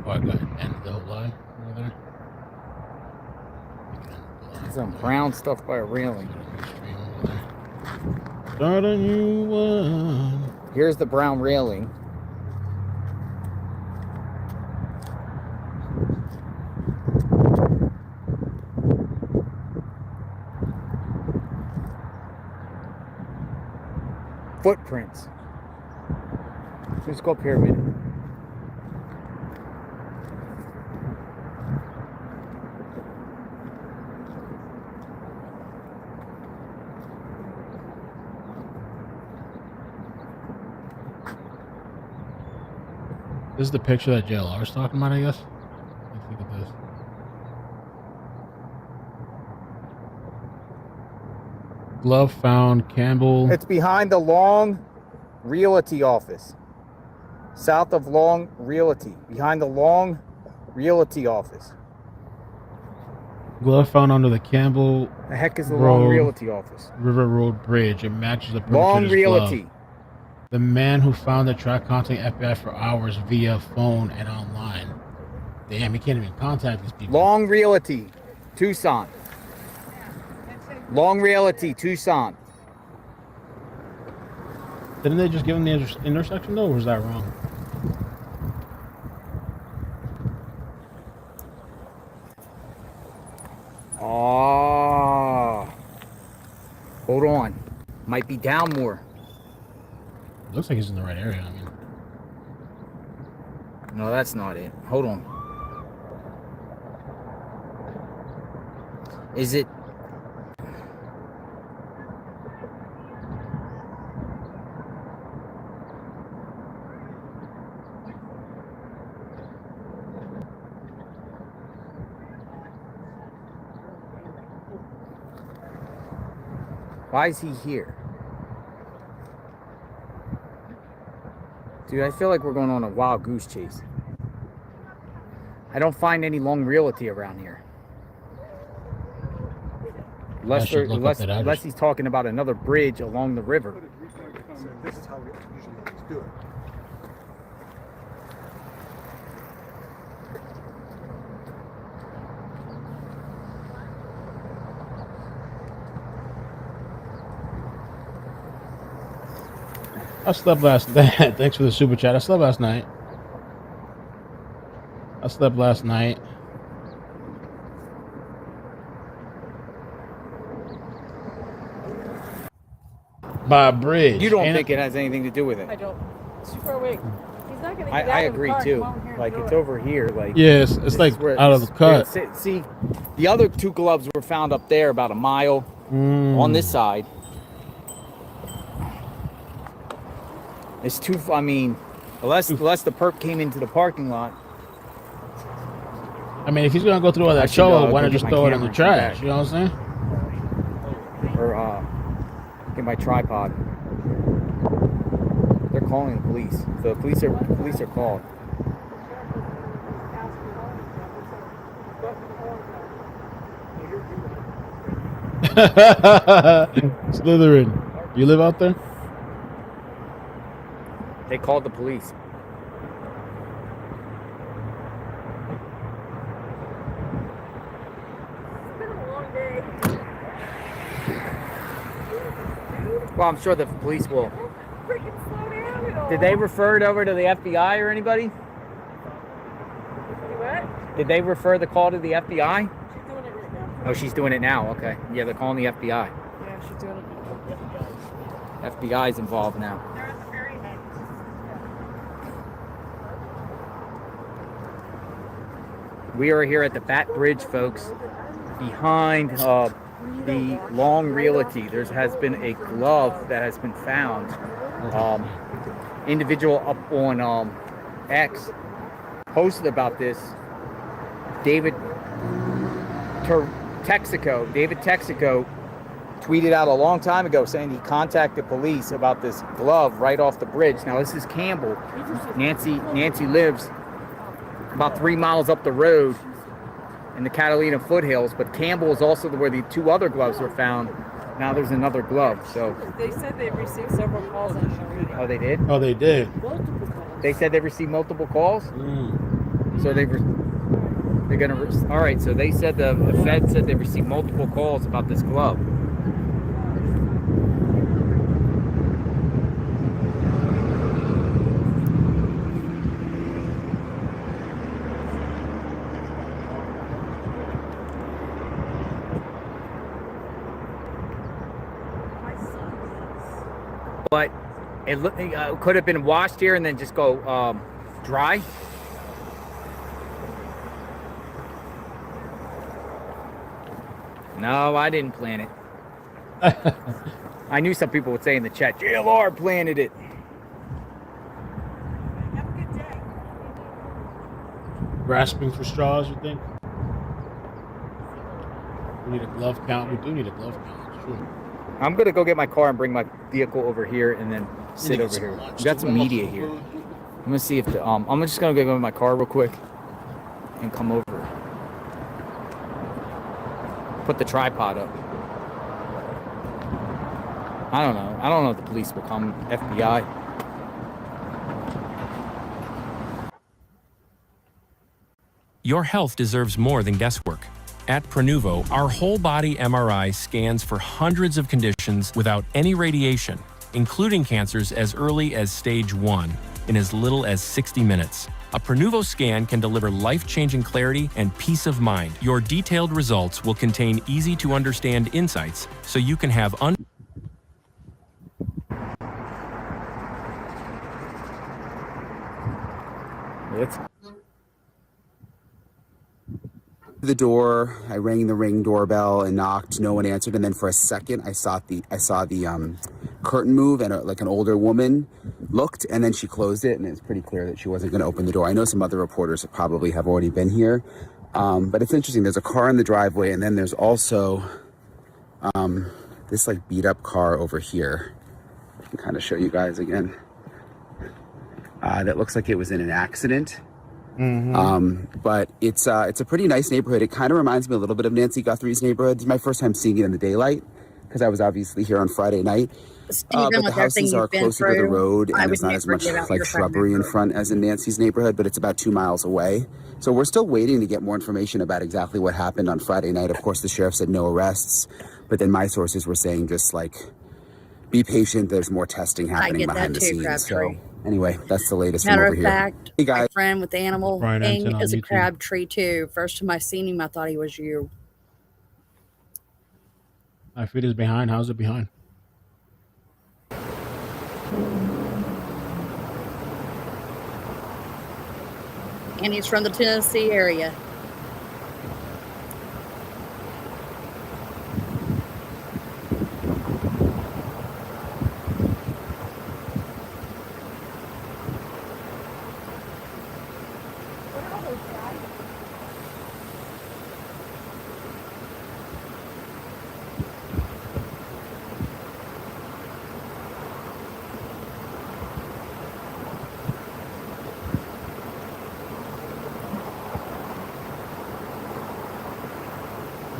Oh, I got an end of the whole line over there. Some brown stuff by a railing. Start a new one. Here's the brown railing. Footprints. Let's go up here a minute. This is the picture that JLR is talking about, I guess. Let's look at this. Glove found Campbell. It's behind the Long Realty office. South of Long Realty. Behind the Long Realty office. Glove found under the Campbell The heck is the Road Long Realty office? River Road Bridge. It matches the Long perpetrator's Realty. glove. The man who found it tried contacting FBI for hours via phone and online. Damn, he can't even contact these people. Long Realty, Tucson. Long Realty, Tucson. Didn't they just give him the intersection though, or was that wrong? Oh. Hold on. Might be down more. Looks like he's in the right area. I mean, no, that's not it. Hold on. Is it? Why is he here? Dude, I feel like we're going on a wild goose chase. I don't find any Long Realty around here. Unless he's talking about another bridge along the river. This is how we usually do it. I slept last night. Thanks for the super chat. I slept last night. By a bridge. You don't think it has anything to do with it? I don't. It's too far away. He's not gonna. I agree too. Like it's over here. Like yes, it's like out of the cut. See, the other two gloves were found up there about a mile on this side. It's too. I mean, unless the perp came into the parking lot. I mean, if he's gonna go through all that trouble, why not just throw it in the trash? You know what I'm saying? Or get my tripod. They're calling the police. The police are called. Slytherin, you live out there? They called the police. Well, I'm sure the police will. Did they refer it over to the FBI or anybody? What? Did they refer the call to the FBI? She's doing it right now. Oh, she's doing it now. Okay. Yeah, they're calling the FBI. Yeah, she's doing it. FBI's involved now. They're at the very end. We are here at the Bat Bridge, folks, behind the Long Realty. There has been a glove that has been found. Individual up on X posted about this. David Texaco tweeted out a long time ago saying he contacted police about this glove right off the bridge. Now this is Campbell. Nancy lives about 3 miles up the road in the Catalina foothills, but Campbell is also where the two other gloves were found. Now there's another glove. So They said they received several calls on it already. oh, they did? Oh, they did. Multiple calls. They said they received multiple calls. So they're gonna. All right. So they said the Fed said they received multiple calls about this glove. But it could have been washed here and then just go dry. No, I didn't plant it. I knew some people would say in the chat, JLR planted it. Grasping for straws, you think? We need a glove count. We do need a glove count. It's true. I'm gonna go get my car and bring my vehicle over here and then sit over here. We got some media here. I'm gonna see if the I'm just gonna go in my car real quick and come over. put the tripod up. I don't know. I don't know if the police will come, FBI. Your health deserves more than guesswork. At Prenuvo, our whole-body MRI scans for hundreds of conditions without any radiation, including cancers as early as stage 1, in as little as 60 minutes. A Prenuvo scan can deliver life-changing clarity and peace of mind. Your detailed results will contain easy-to-understand insights so you can have the door. I rang the Ring doorbell and knocked. No one answered, and then for a second, I saw the curtain move, and like an older woman looked, and then she closed it, and it was pretty clear that she wasn't going to open the door. I know some other reporters probably have already been here, but it's interesting. There's a car in the driveway, and then there's also this like beat up car over here. I can kind of show you guys again. That looks like it was in an accident. But it's a pretty nice neighborhood. It kind of reminds me a little bit of Nancy Guthrie's neighborhood. It's my first time seeing it in the daylight because I was obviously here on Friday night. Stephen, but the houses are closer to the road, and there's not as much like shrubbery in front as in Nancy's neighborhood, but it's about 2 miles away. So we're still waiting to get more information about exactly what happened on Friday night. Of course, the sheriff said no arrests, but then my sources were saying just like, be patient. There's more testing happening behind the scenes. So anyway, that's the latest from Matter over of here. fact, Hey guys. my friend with the animal Brian thing Anton on is a YouTube. Crabtree too. First time I seen him, I thought he was you. My feet is behind. How's it behind? And he's from the Tennessee area.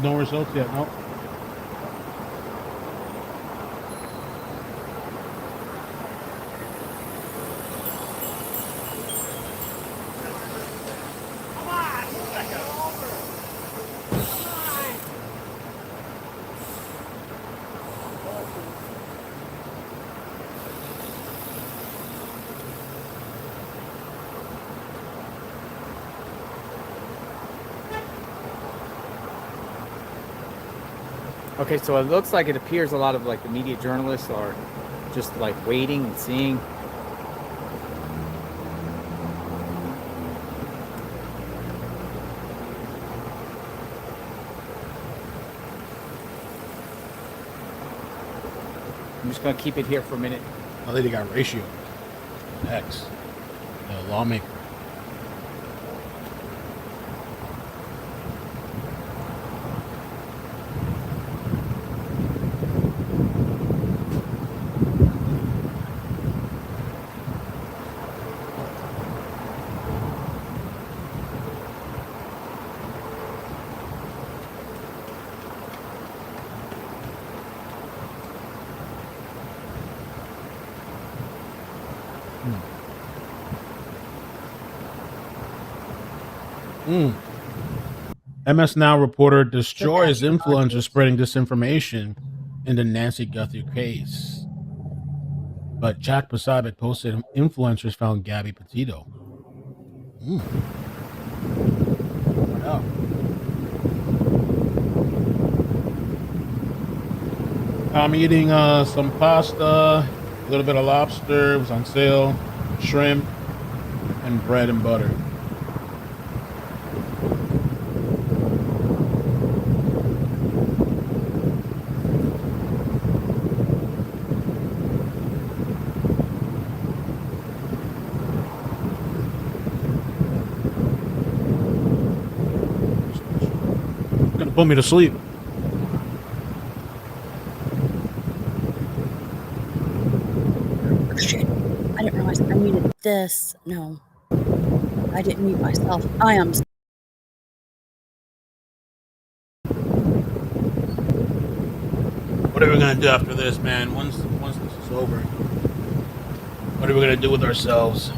No results yet. No. Okay, so it looks like it appears a lot of like the media journalists are just like waiting and seeing. I'm just gonna keep it here for a minute. I think they got ratio. X. The lawmaker. MS Now reporter destroys influencer spreading disinformation in the Nancy Guthrie case. But Jack Posobiec posted influencers found Gabby Petito. Wow. I'm eating some pasta, a little bit of lobster. It was on sale, shrimp, and bread and butter. Gonna put me to sleep. Oh, shit. I didn't realize I muted this. No. I didn't mute myself. I am What are we gonna do after this, man? Once this is over, what are we gonna do with ourselves?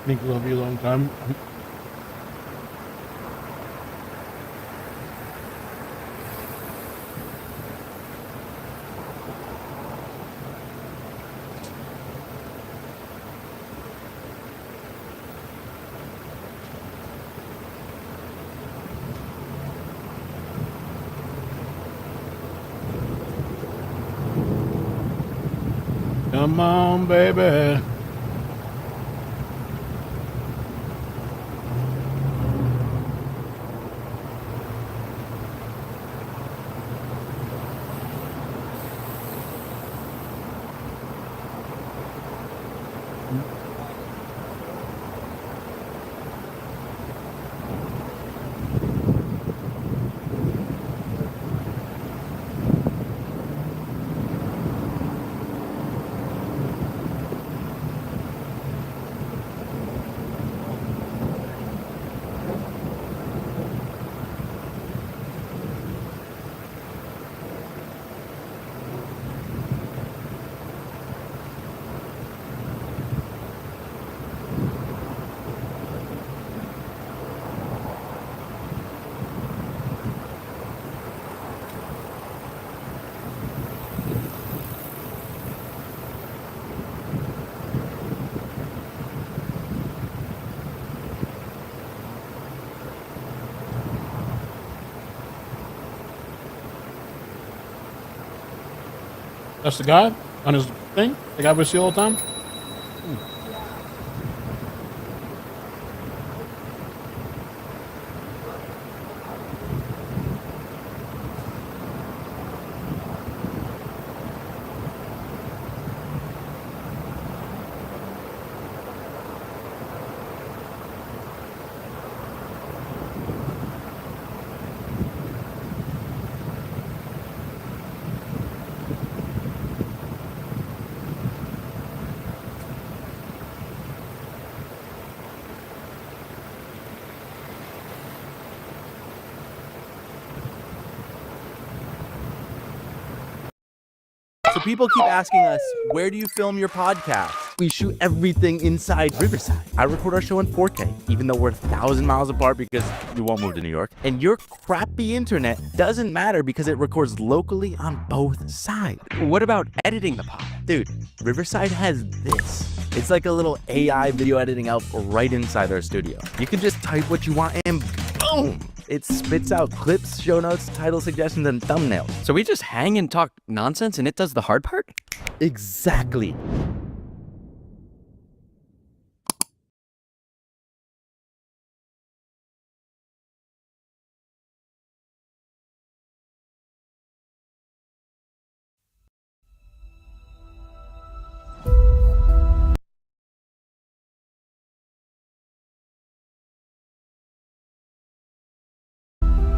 Think it'll be a long time. Come on, baby. That's the guy on his thing? The guy we see all the time? So people keep asking us, where do you film your podcast? We shoot everything inside Riverside. I record our show in 4K, even though we're 1,000 miles apart because we won't move to New York. And your crappy internet doesn't matter because it records locally on both sides. What about editing the pod? Dude, Riverside has this. It's like a little AI video editing elf right inside our studio. You can just type what you want and boom! It spits out clips, show notes, title suggestions, and thumbnails. So we just hang and talk nonsense and it does the hard part? Exactly.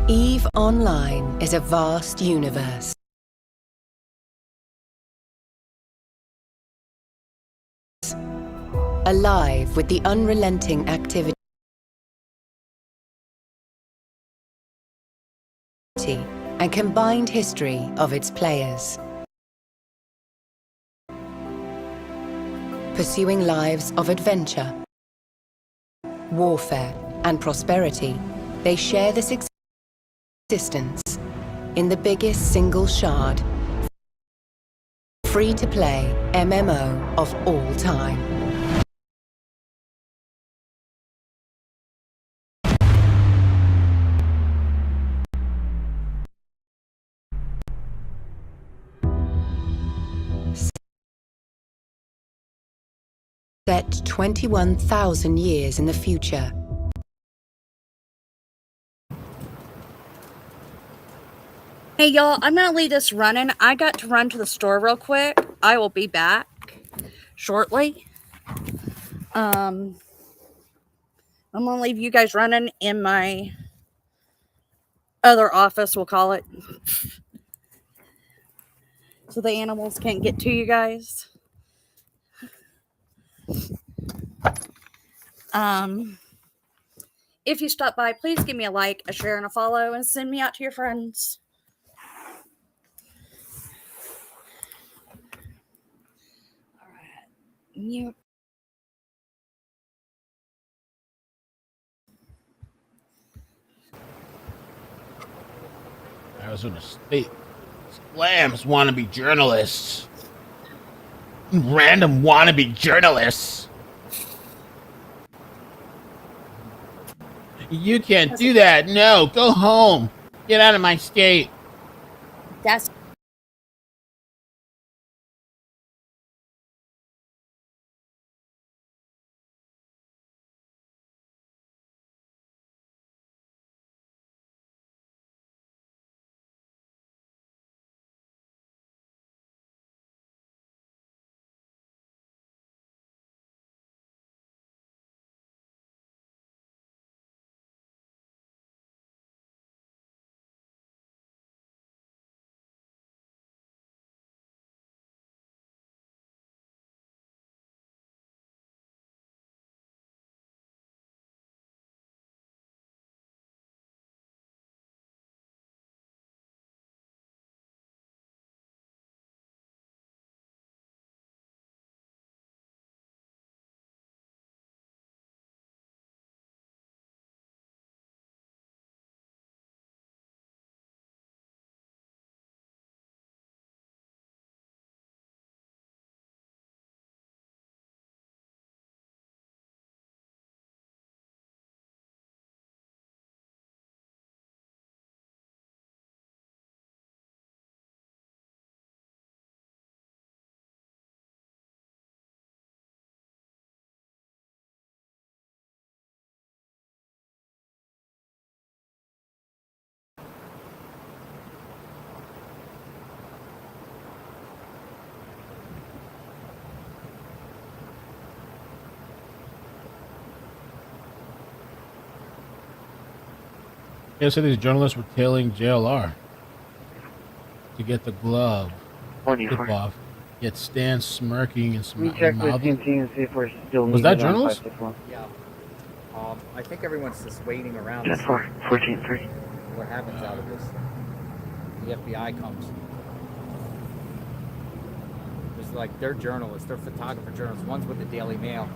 EVE Online is a vast universe. Alive with the unrelenting activity and combined history of its players. Pursuing lives of adventure, warfare, and prosperity They share this existence in the biggest single shard, free-to-play MMO of all time. Set 21,000 years in the future. Hey, y'all, I'm going to leave this running. I got to run to the store real quick. I will be back shortly. I'm going to leave you guys running in my other office, we'll call it, so the animals can't get to you guys. If you stop by, please give me a like, a share, and a follow, and send me out to your friends. All right. Mute. Arizona State slams wannabe journalists. Random wannabe journalists. You can't do that. No, go home. Get out of my state. That's They said these journalists were tailing JLR to get the glove tip off. Yet Stan smirking and We check with mouthing. TNT and see if we're still Was needed that on journalist? 561. Yeah. I think everyone's just waiting around. 10-4, 14-3. What happens out of this? The FBI comes. There's like they're journalists, they're photographer journalists. One's with the Daily Mail.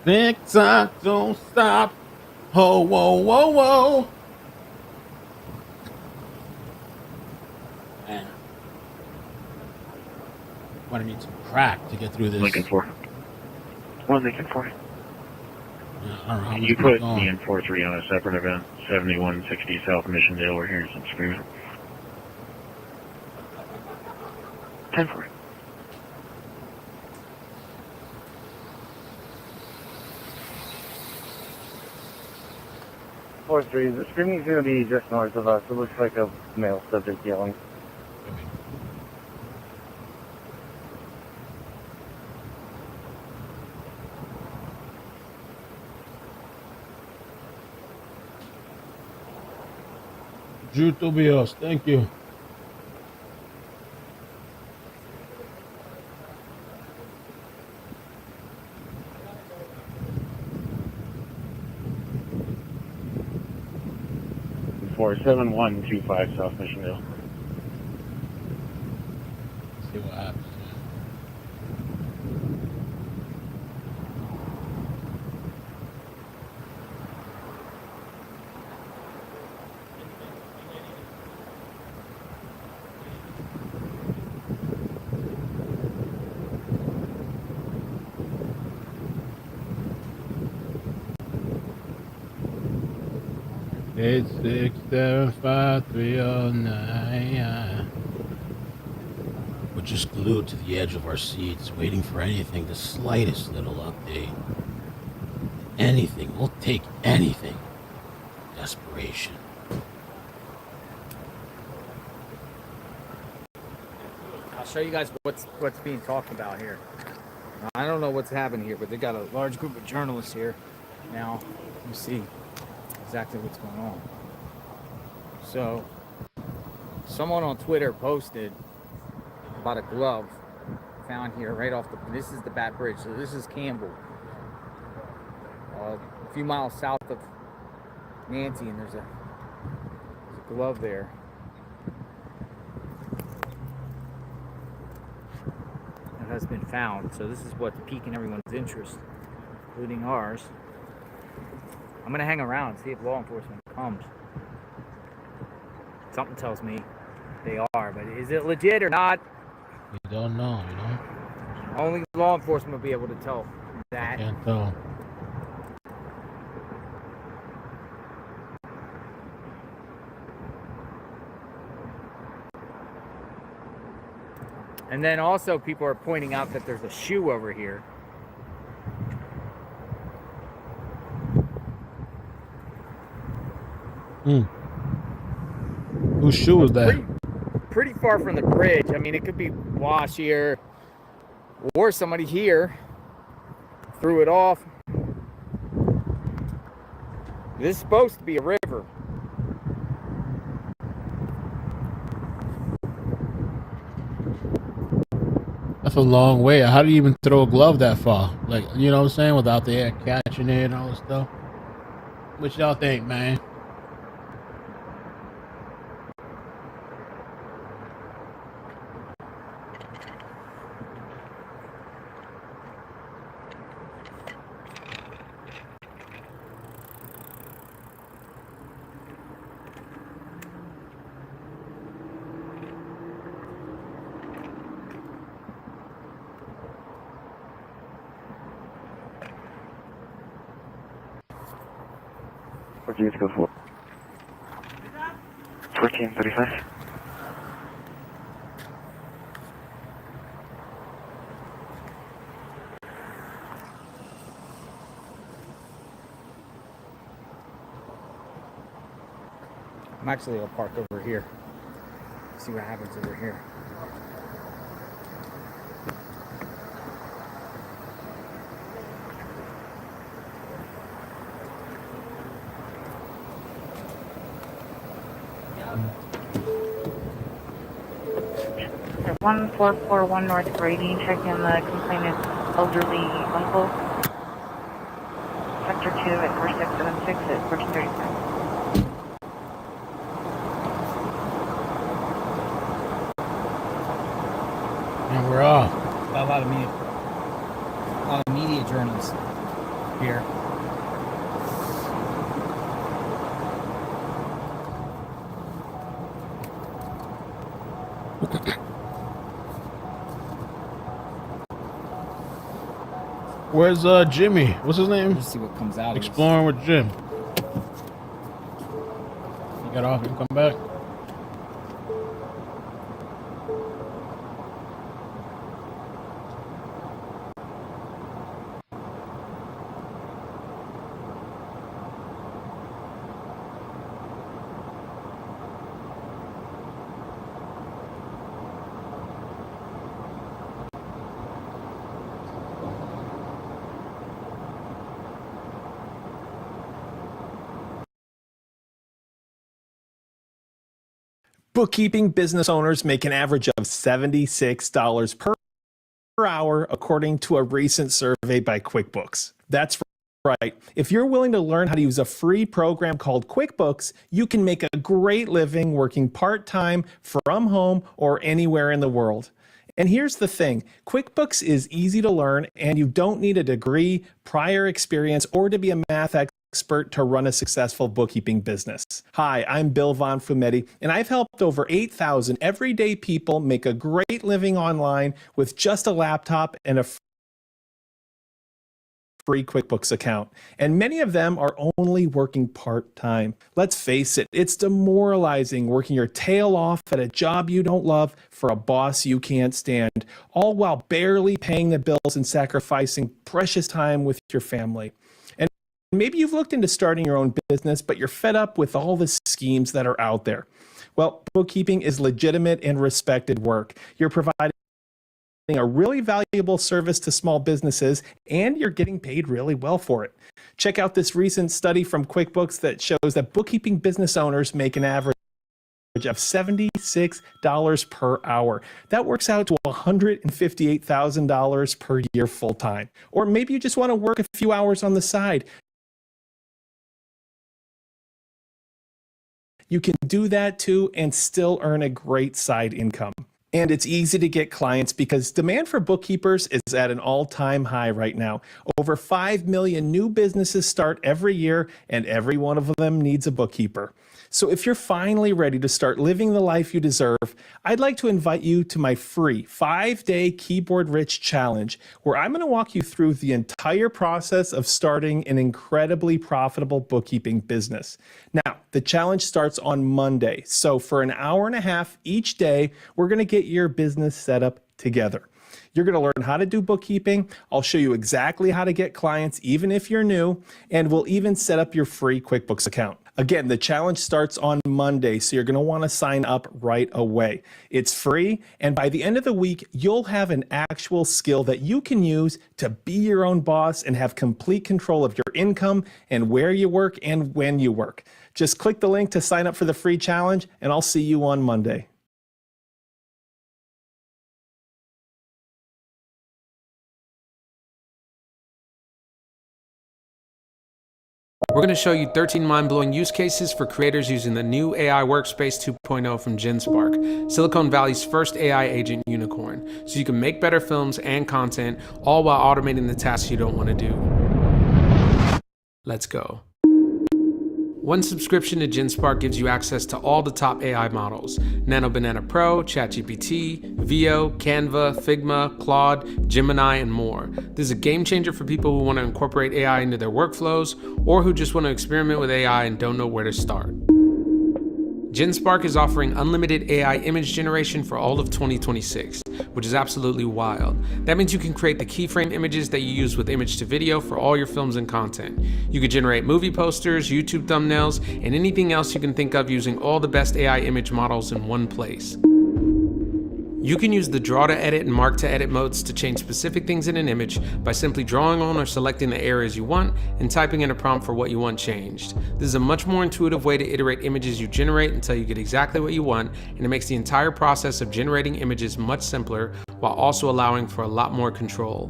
TikTok don't stop. Ho, whoa, whoa, whoa. Man. I'm gonna need some crack to get through this. Lincoln 4. 1 Lincoln 4. I don't know how You much put going. me in 4-3 on a separate event. 7160 South Missiondale. We're hearing some screaming. 10-4. The screaming's going to be just north of us. It looks like a male subject yelling. Drew Tobias, thank you. for 7125 South Michigan. See what happens. Eight six seven five 309. We're just glued to the edge of our seats, waiting for anything, the slightest little update. Anything, we'll take anything. Desperation. I'll show you guys what's being talked about here. I don't know what's happening here, but they got a large group of journalists here. Now, you see exactly what's going on. So, someone on Twitter posted about a glove found here right off this is the Bat Bridge, so this is Campbell. A few miles south of Nancy, and there's a glove there. That has been found, so this is what's piquing everyone's interest, including ours. I'm gonna hang around and see if law enforcement comes. Something tells me they are, but is it legit or not? We don't know, you know? Only law enforcement will be able to tell that. Can't tell. And then also people are pointing out that there's a shoe over here. Whose shoe was that? Pretty far from the bridge. I mean, it could be Wash here, or somebody here threw it off. This is supposed to be a river. That's a long way. How do you even throw a glove that far? Like, you know what I'm saying? Without the air catching it and all this stuff. What y'all think, man? Okay, let's go for 1435. I'm actually gonna park over here. See what happens over here. At 1441 North Brady, checking the complainant's elderly uncle. Sector 2 at 4676 at 1435. And we're off. Got a lot of media journalists here. Where's Jimmy? What's his name? Let's see what comes out. Exploring with Jim. He got off and come back. Bookkeeping business owners make an average of $76 per hour, according to a recent survey by QuickBooks. That's right. If you're willing to learn how to use a free program called QuickBooks, you can make a great living working part-time from home or anywhere in the world. And here's the thing, QuickBooks is easy to learn and you don't need a degree, prior experience, or to be a math expert to run a successful bookkeeping business. Hi, I'm Bill Von Fumetti, and I've helped over 8,000 everyday people make a great living online with just a laptop and a free QuickBooks account. And many of them are only working part-time. Let's face it, it's demoralizing working your tail off at a job you don't love for a boss you can't stand, all while barely paying the bills and sacrificing precious time with your family. And maybe you've looked into starting your own business, but you're fed up with all the schemes that are out there. Well, bookkeeping is legitimate and respected work. You're providing a really valuable service to small businesses, and you're getting paid really well for it. Check out this recent study from QuickBooks that shows that bookkeeping business owners make an average of $76 per hour. That works out to $158,000 per year full time. Or maybe you just want to work a few hours on the side. You can do that too and still earn a great side income. And it's easy to get clients because demand for bookkeepers is at an all-time high right now. Over 5 million new businesses start every year, and every one of them needs a bookkeeper. So if you're finally ready to start living the life you deserve, I'd like to invite you to my free 5-day Keyboard Rich Challenge, where I'm going to walk you through the entire process of starting an incredibly profitable bookkeeping business. Now, the challenge starts on Monday. So for an hour and a half each day, we're going to get your business set up together. You're going to learn how to do bookkeeping. I'll show you exactly how to get clients, even if you're new, and we'll even set up your free QuickBooks account. Again, the challenge starts on Monday, so you're going to want to sign up right away. It's free, and by the end of the week, you'll have an actual skill that you can use to be your own boss and have complete control of your income and where you work and when you work. Just click the link to sign up for the free challenge, and I'll see you on Monday. We're going to show you 13 mind-blowing use cases for creators using the new AI Workspace 2.0 from GenSpark, Silicon Valley's first AI agent unicorn, so you can make better films and content, all while automating the tasks you don't want to do. Let's go. One subscription to GenSpark gives you access to all the top AI models: Nano Banana Pro, ChatGPT, Veo, Canva, Figma, Claude, Gemini, and more. This is a game changer for people who want to incorporate AI into their workflows or who just want to experiment with AI and don't know where to start. GenSpark is offering unlimited AI image generation for all of 2026, which is absolutely wild. That means you can create the keyframe images that you use with image to video for all your films and content. You could generate movie posters, YouTube thumbnails, and anything else you can think of using all the best AI image models in one place. You can use the draw to edit and mark to edit modes to change specific things in an image by simply drawing on or selecting the areas you want and typing in a prompt for what you want changed. This is a much more intuitive way to iterate images you generate until you get exactly what you want, and it makes the entire process of generating images much simpler while also allowing for a lot more control.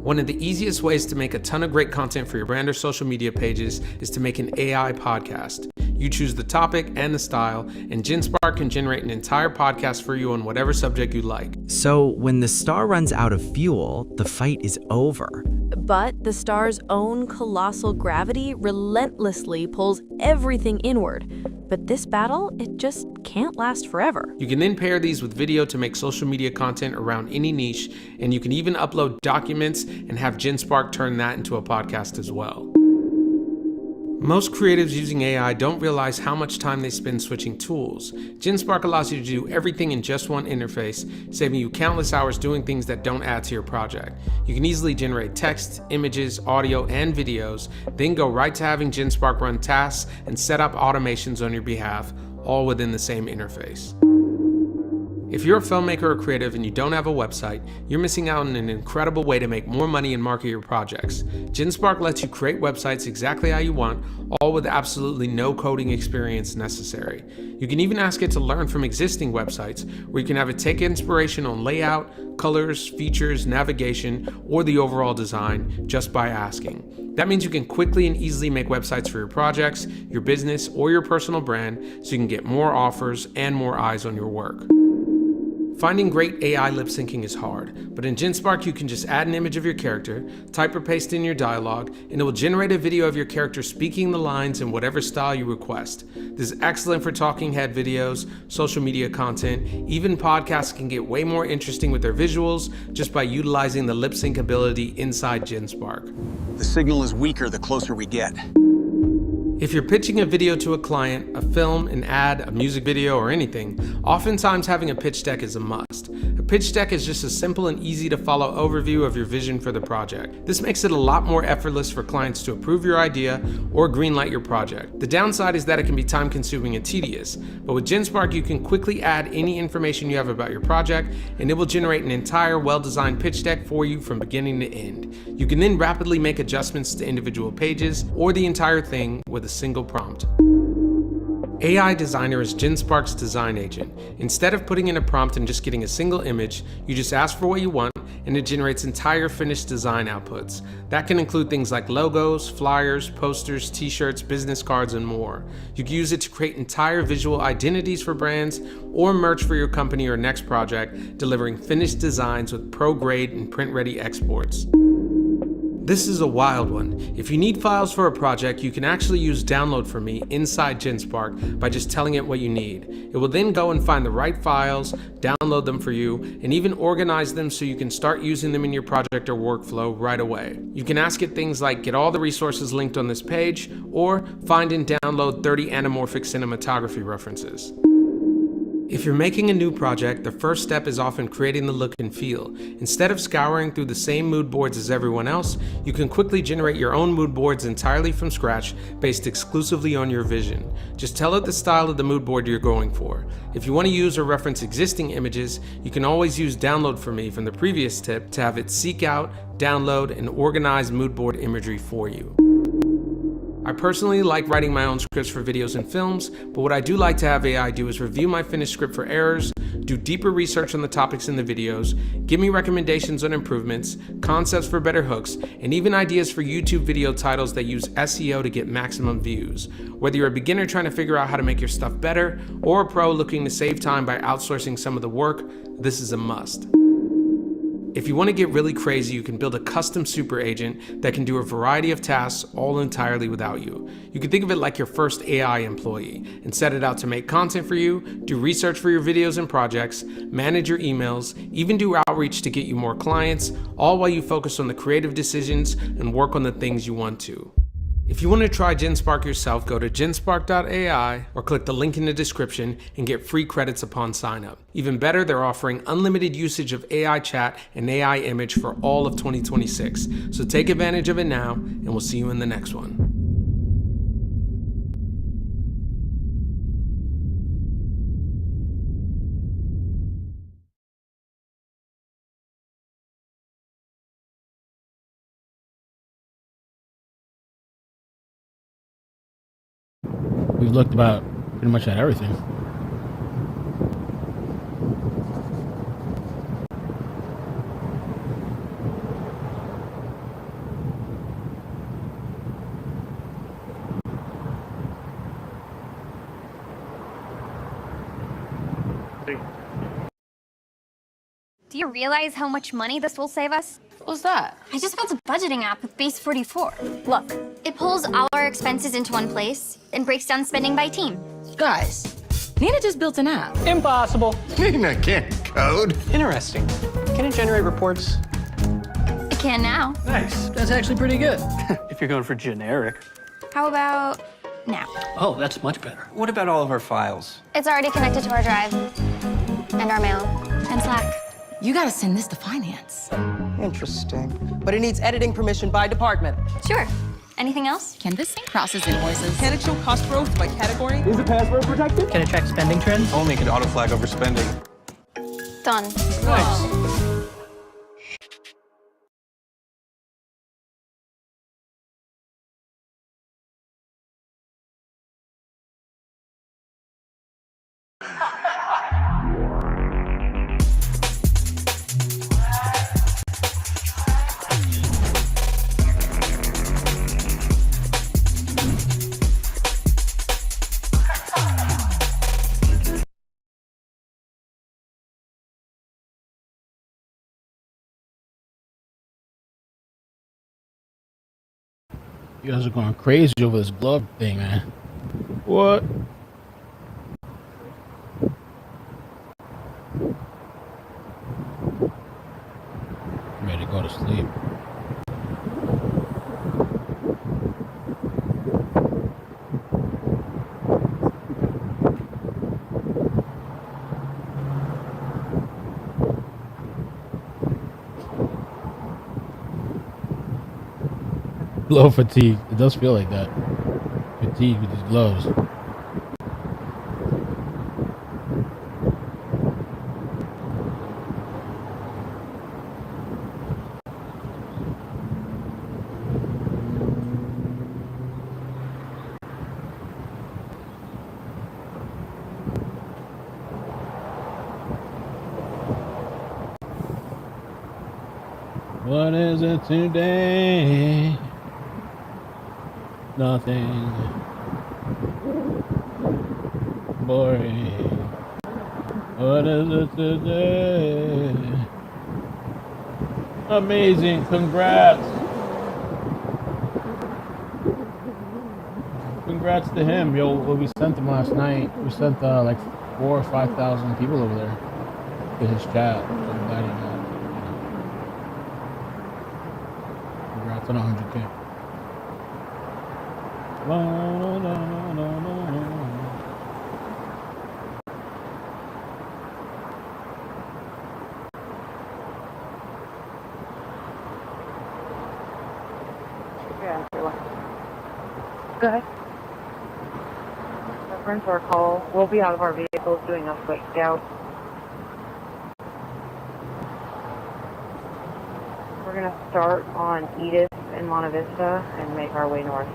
One of the easiest ways to make a ton of great content for your brand or social media pages is to make an AI podcast. You choose the topic and the style, and GenSpark can generate an entire podcast for you on whatever subject you like. So when the star runs out of fuel, the fight is over. But the star's own colossal gravity relentlessly pulls everything inward. But this battle, it just can't last forever. You can then pair these with video to make social media content around any niche, and you can even upload documents and have GenSpark turn that into a podcast as well. Most creatives using AI don't realize how much time they spend switching tools. GenSpark allows you to do everything in just one interface, saving you countless hours doing things that don't add to your project. You can easily generate text, images, audio, and videos, then go right to having GenSpark run tasks and set up automations on your behalf, all within the same interface. If you're a filmmaker or creative and you don't have a website, you're missing out on an incredible way to make more money and market your projects. GenSpark lets you create websites exactly how you want, all with absolutely no coding experience necessary. You can even ask it to learn from existing websites, where you can have it take inspiration on layout, colors, features, navigation, or the overall design just by asking. That means you can quickly and easily make websites for your projects, your business, or your personal brand, so you can get more offers and more eyes on your work. Finding great AI lip syncing is hard, but in GenSpark you can just add an image of your character, type or paste in your dialogue, and it will generate a video of your character speaking the lines in whatever style you request. This is excellent for talking head videos, social media content, even podcasts can get way more interesting with their visuals just by utilizing the lip sync ability inside GenSpark. The signal is weaker the closer we get. If you're pitching a video to a client, a film, an ad, a music video, or anything, oftentimes having a pitch deck is a must. A pitch deck is just a simple and easy to follow overview of your vision for the project. This makes it a lot more effortless for clients to approve your idea or greenlight your project. The downside is that it can be time consuming and tedious, but with GenSpark you can quickly add any information you have about your project and it will generate an entire well-designed pitch deck for you from beginning to end. You can then rapidly make adjustments to individual pages or the entire thing with a single prompt. AI Designer is GenSpark's design agent. Instead of putting in a prompt and just getting a single image, you just ask for what you want and it generates entire finished design outputs. That can include things like logos, flyers, posters, t-shirts, business cards, and more. You can use it to create entire visual identities for brands or merch for your company or next project, delivering finished designs with pro-grade and print-ready exports. This is a wild one. If you need files for a project, you can actually use Download for Me inside GenSpark by just telling it what you need. It will then go and find the right files, download them for you, and even organize them so you can start using them in your project or workflow right away. You can ask it things like, get all the resources linked on this page, or find and download 30 anamorphic cinematography references. If you're making a new project, the first step is often creating the look and feel. Instead of scouring through the same mood boards as everyone else, you can quickly generate your own mood boards entirely from scratch, based exclusively on your vision. Just tell it the style of the mood board you're going for. If you want to use or reference existing images, you can always use Download for Me from the previous tip to have it seek out, download, and organize mood board imagery for you. I personally like writing my own scripts for videos and films, but what I do like to have AI do is review my finished script for errors, do deeper research on the topics in the videos, give me recommendations on improvements, concepts for better hooks, and even ideas for YouTube video titles that use SEO to get maximum views. Whether you're a beginner trying to figure out how to make your stuff better, or a pro looking to save time by outsourcing some of the work, this is a must. If you want to get really crazy, you can build a custom super agent that can do a variety of tasks all entirely without you. You can think of it like your first AI employee and set it out to make content for you, do research for your videos and projects, manage your emails, even do outreach to get you more clients, all while you focus on the creative decisions and work on the things you want to. If you want to try GenSpark yourself, go to genspark.ai or click the link in the description and get free credits upon sign up. Even better, they're offering unlimited usage of AI chat and AI image for all of 2026. So take advantage of it now, and we'll see you in the next one. We've looked about pretty much at everything. Do you realize how much money this will save us? What's that? I just built a budgeting app with Base 44. Look, it pulls all our expenses into one place and breaks down spending by team. Guys, Nina just built an app. Impossible. Nina can't code. Interesting. Can it generate reports? It can now. Nice. That's actually pretty good. If you're going for generic. How about now? Oh, that's much better. What about all of our files? It's already connected to our drive and our mail and Slack. You gotta send this to finance. Interesting. But it needs editing permission by department. Sure. Anything else? Can this thing process invoices? Can it show cost growth by category? Is it password protected? Can it track spending trends? Only can auto flag overspending. Done. Nice. You guys are going crazy over this glove thing, man. What? I'm ready to go to sleep. Glove fatigue. It does feel like that. Fatigue with these gloves. What is it today? Nothing. Boring. What is it today? Amazing. Congrats. Congrats to him. Yo, we sent him last night. We sent like 4,000 or 5,000 people over there to his chat. So I'm glad he got, congrats on 100K. Yeah, go ahead. Reference or call. We'll be out of our vehicles doing a quick scout. We're going to start on Edith and Monte Vista and make our way north.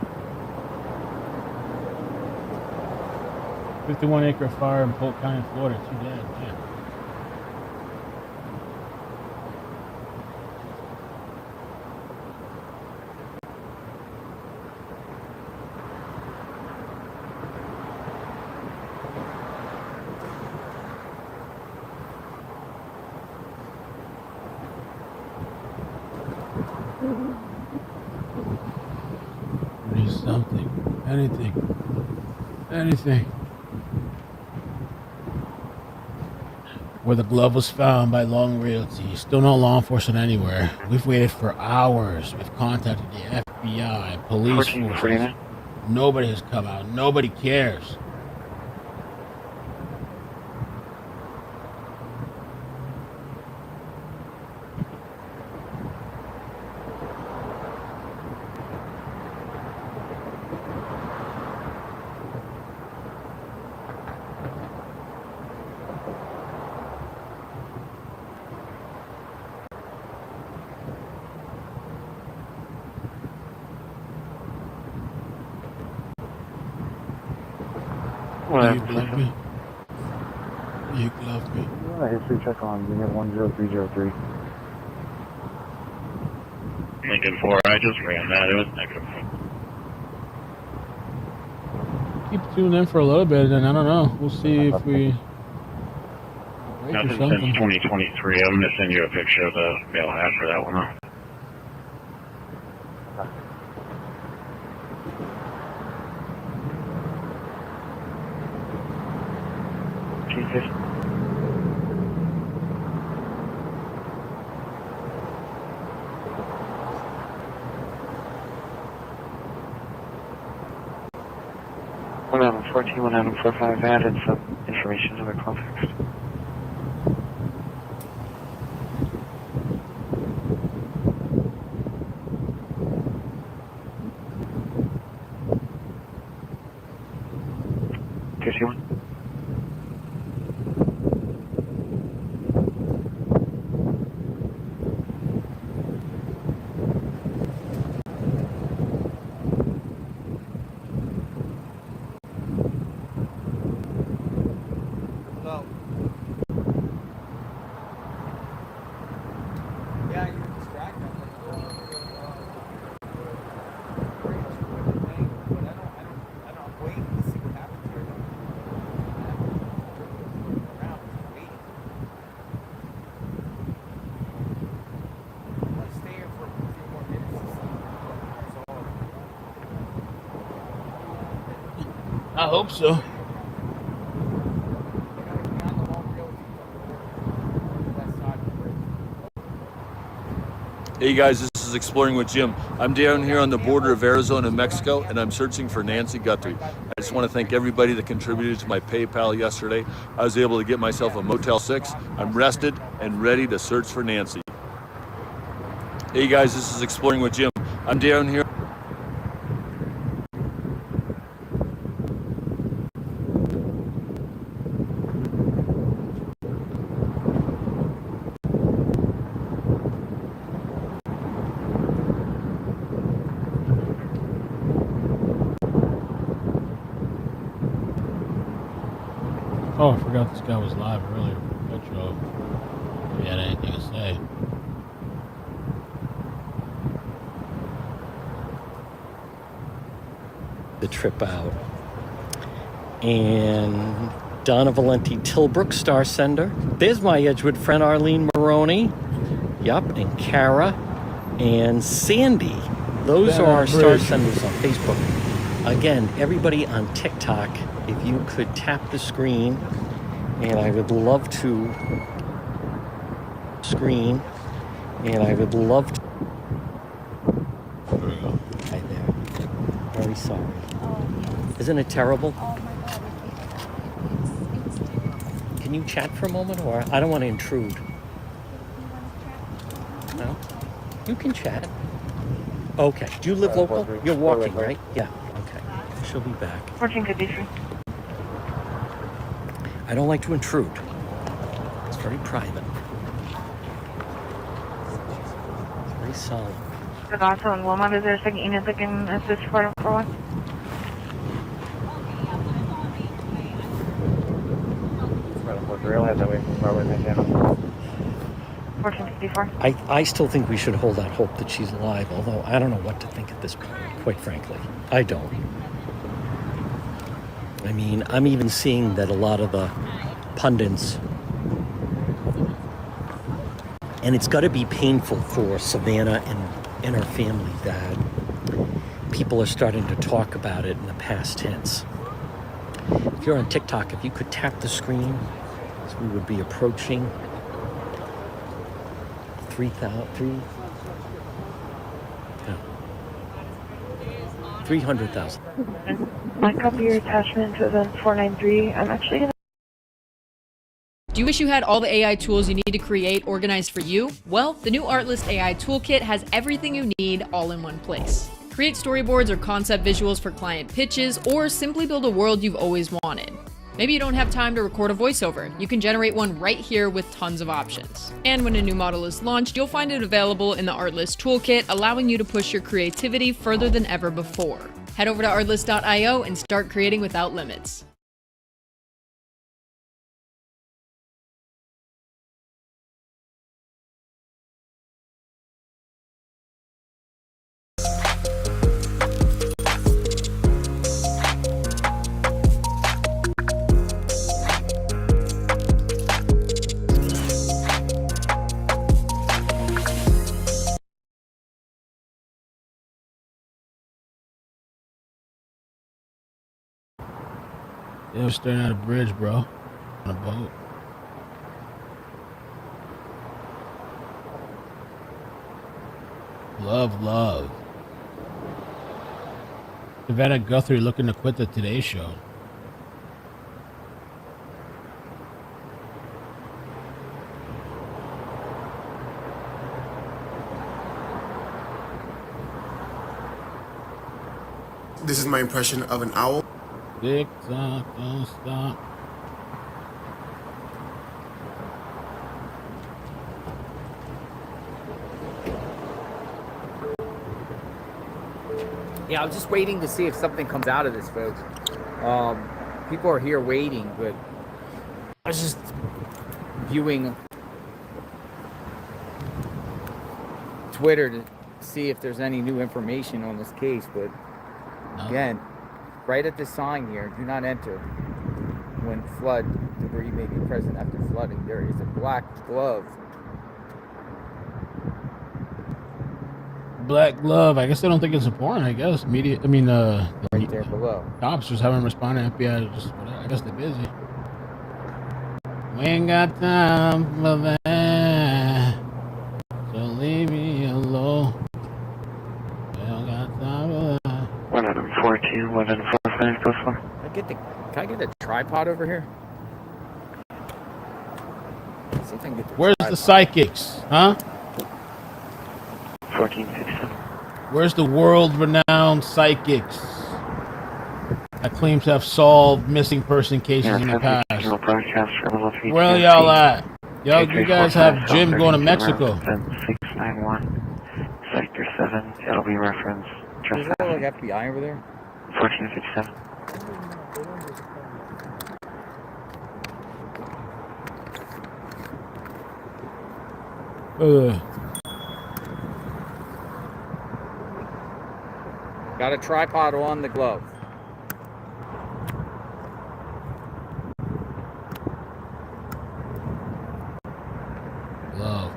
51-acre fire in Polk County, Florida. 2 dead. Yeah. Read something. Anything. Anything. Where the glove was found by Long Realty. Still no law enforcement anywhere. We've waited for hours. We've contacted the FBI, police forces. Nobody has come out. Nobody cares. You glove me. You glove me. History check on unit 10303. Lincoln 4, I just ran that. It was negative. Keep tuning in for a little bit, and I don't know. We'll see if we break or Nothing something. since 2023. I'm going to send you a picture of the mail hat for that one, though. Jesus. One item 14, 1 item 45 added some information to the context. low. Yeah, you're distracted. I'm waiting to see what happens here. Around, waiting. Let's stay here for a few more minutes to see what's all. I hope so. Hey guys, this is Exploring with Jim. I'm down here on the border of Arizona and Mexico, and I'm searching for Nancy Guthrie. I just want to thank everybody that contributed to my PayPal yesterday. I was able to get myself a Motel 6. I'm rested and ready to search for Nancy. Hey guys, this is Exploring with Jim. I'm down here. Oh, I forgot this guy was live earlier. Metro. If he had anything to say. The trip out. And Donna Valenti Tilbrook, Star Sender. There's my Edgewood friend Arlene Maroney. Yup, and Kara and Sandy. Those are our Star Senders on Facebook. Again, everybody on TikTok, if you could tap the screen, and I would love to There we go. Right there. Very sorry. Isn't it terrible? Can you chat for a moment, or I don't want to intrude. No? You can chat. Okay. Do you live local? You're walking, right? Yeah. Okay. She'll be back. 1453. I don't like to intrude. It's very private. It's very solemn. The Gato and Wilmot, is there a second unit that can assist for one? Railhead that way from Broadway Montana. 1454. I still think we should hold out hope that she's alive, although I don't know what to think at this point, quite frankly. I don't. I mean, I'm even seeing that a lot of the pundits, and it's got to be painful for Savannah and her family that people are starting to talk about it in the past tense. If you're on TikTok, if you could tap the screen, as we would be approaching 300,000. I copy your attachment to event 493. I'm actually going to... Do you wish you had all the AI tools you need to create organized for you? Well, the new Artlist AI Toolkit has everything you need all in one place. Create storyboards or concept visuals for client pitches, or simply build a world you've always wanted. Maybe you don't have time to record a voiceover. You can generate one right here with tons of options. And when a new model is launched, you'll find it available in the Artlist Toolkit, allowing you to push your creativity further than ever before. Head over to artlist.io and start creating without limits. They were staring at a bridge, bro. On a boat. Love. Savannah Guthrie looking to quit the Today Show. This is my impression of an owl. Tick tock, don't stop. Yeah, I'm just waiting to see if something comes out of this, folks. People are here waiting, but I was just viewing Twitter to see if there's any new information on this case, but again, right at this sign here, do not enter when flood debris may be present after flooding. There is a black glove. Black glove. I guess they don't think it's important. I guess media. I mean, right there below. Cops just haven't responded. FBI just whatever. I guess they're busy. We ain't got time for that. So leave me alone. We don't got time for that. 114, 145, go for. Can I get a tripod over here? See if I can get the Where's tripod. the psychics, huh? 1467. Where's the world-renowned psychics that claim to have solved missing person cases in the past? Where y'all at? Y'all, you guys have Jim going to Mexico. 691, Sector 7. It'll be referenced. Is that like FBI over there? 1467. Got a tripod on the glove. Glove.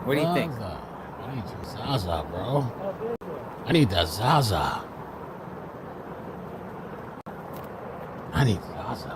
What do you think? I need some Zaza, bro. I need that Zaza. I need Zaza.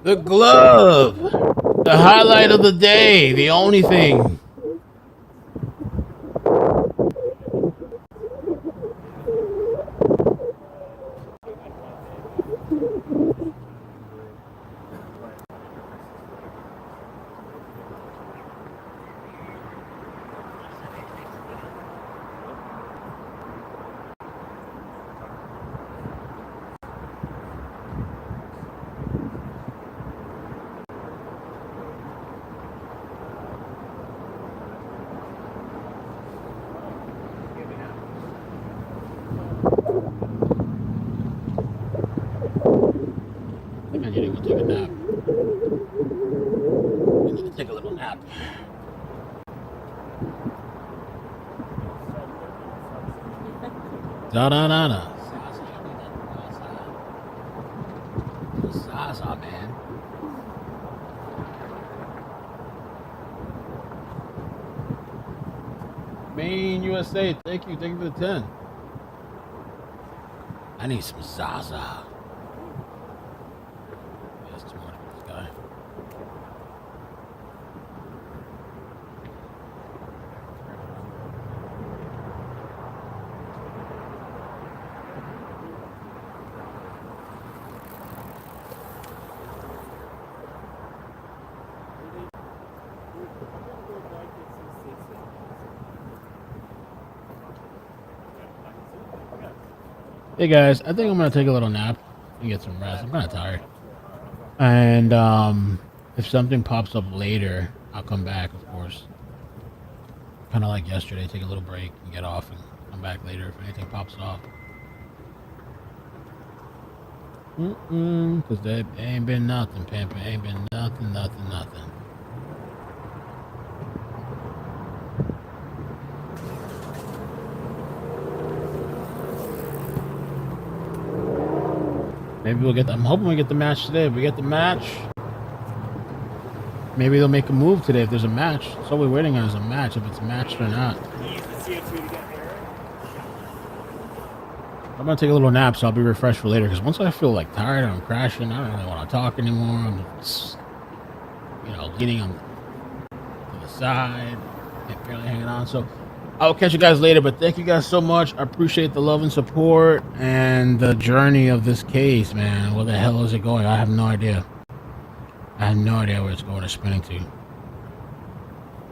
The glove. The highlight of the day. The only thing. I think I need to go take a nap. I need to take a little nap. Da-da-da-da. Zaza, man. Maine, USA. Thank you. Thank you for the 10. I need some Zaza. That's too much for this guy. Hey guys, I think I'm gonna take a little nap and get some rest. I'm kind of tired. And if something pops up later, I'll come back, of course. Kind of like yesterday, take a little break and get off and come back later if anything pops off. Because there ain't been nothing, Pampa. Ain't been nothing. Maybe we'll get. I'm hoping we get the match today. If we get the match, maybe they'll make a move today. If there's a match, that's all we're waiting on is a match. If it's matched or not. I'm gonna take a little nap, so I'll be refreshed for later. Because once I feel like tired, I'm crashing. I don't really want to talk anymore. I'm just, leaning on to the side, barely hanging on. So I'll catch you guys later. But thank you guys so much. I appreciate the love and support and the journey of this case, man. Where the hell is it going? I have no idea. I have no idea where it's going or spinning to.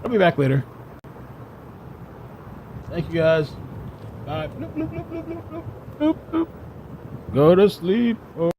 I'll be back later. Thank you guys. Bye. Bloop, bloop, bloop, bloop, bloop, bloop, bloop, bloop. Go to sleep. Oh.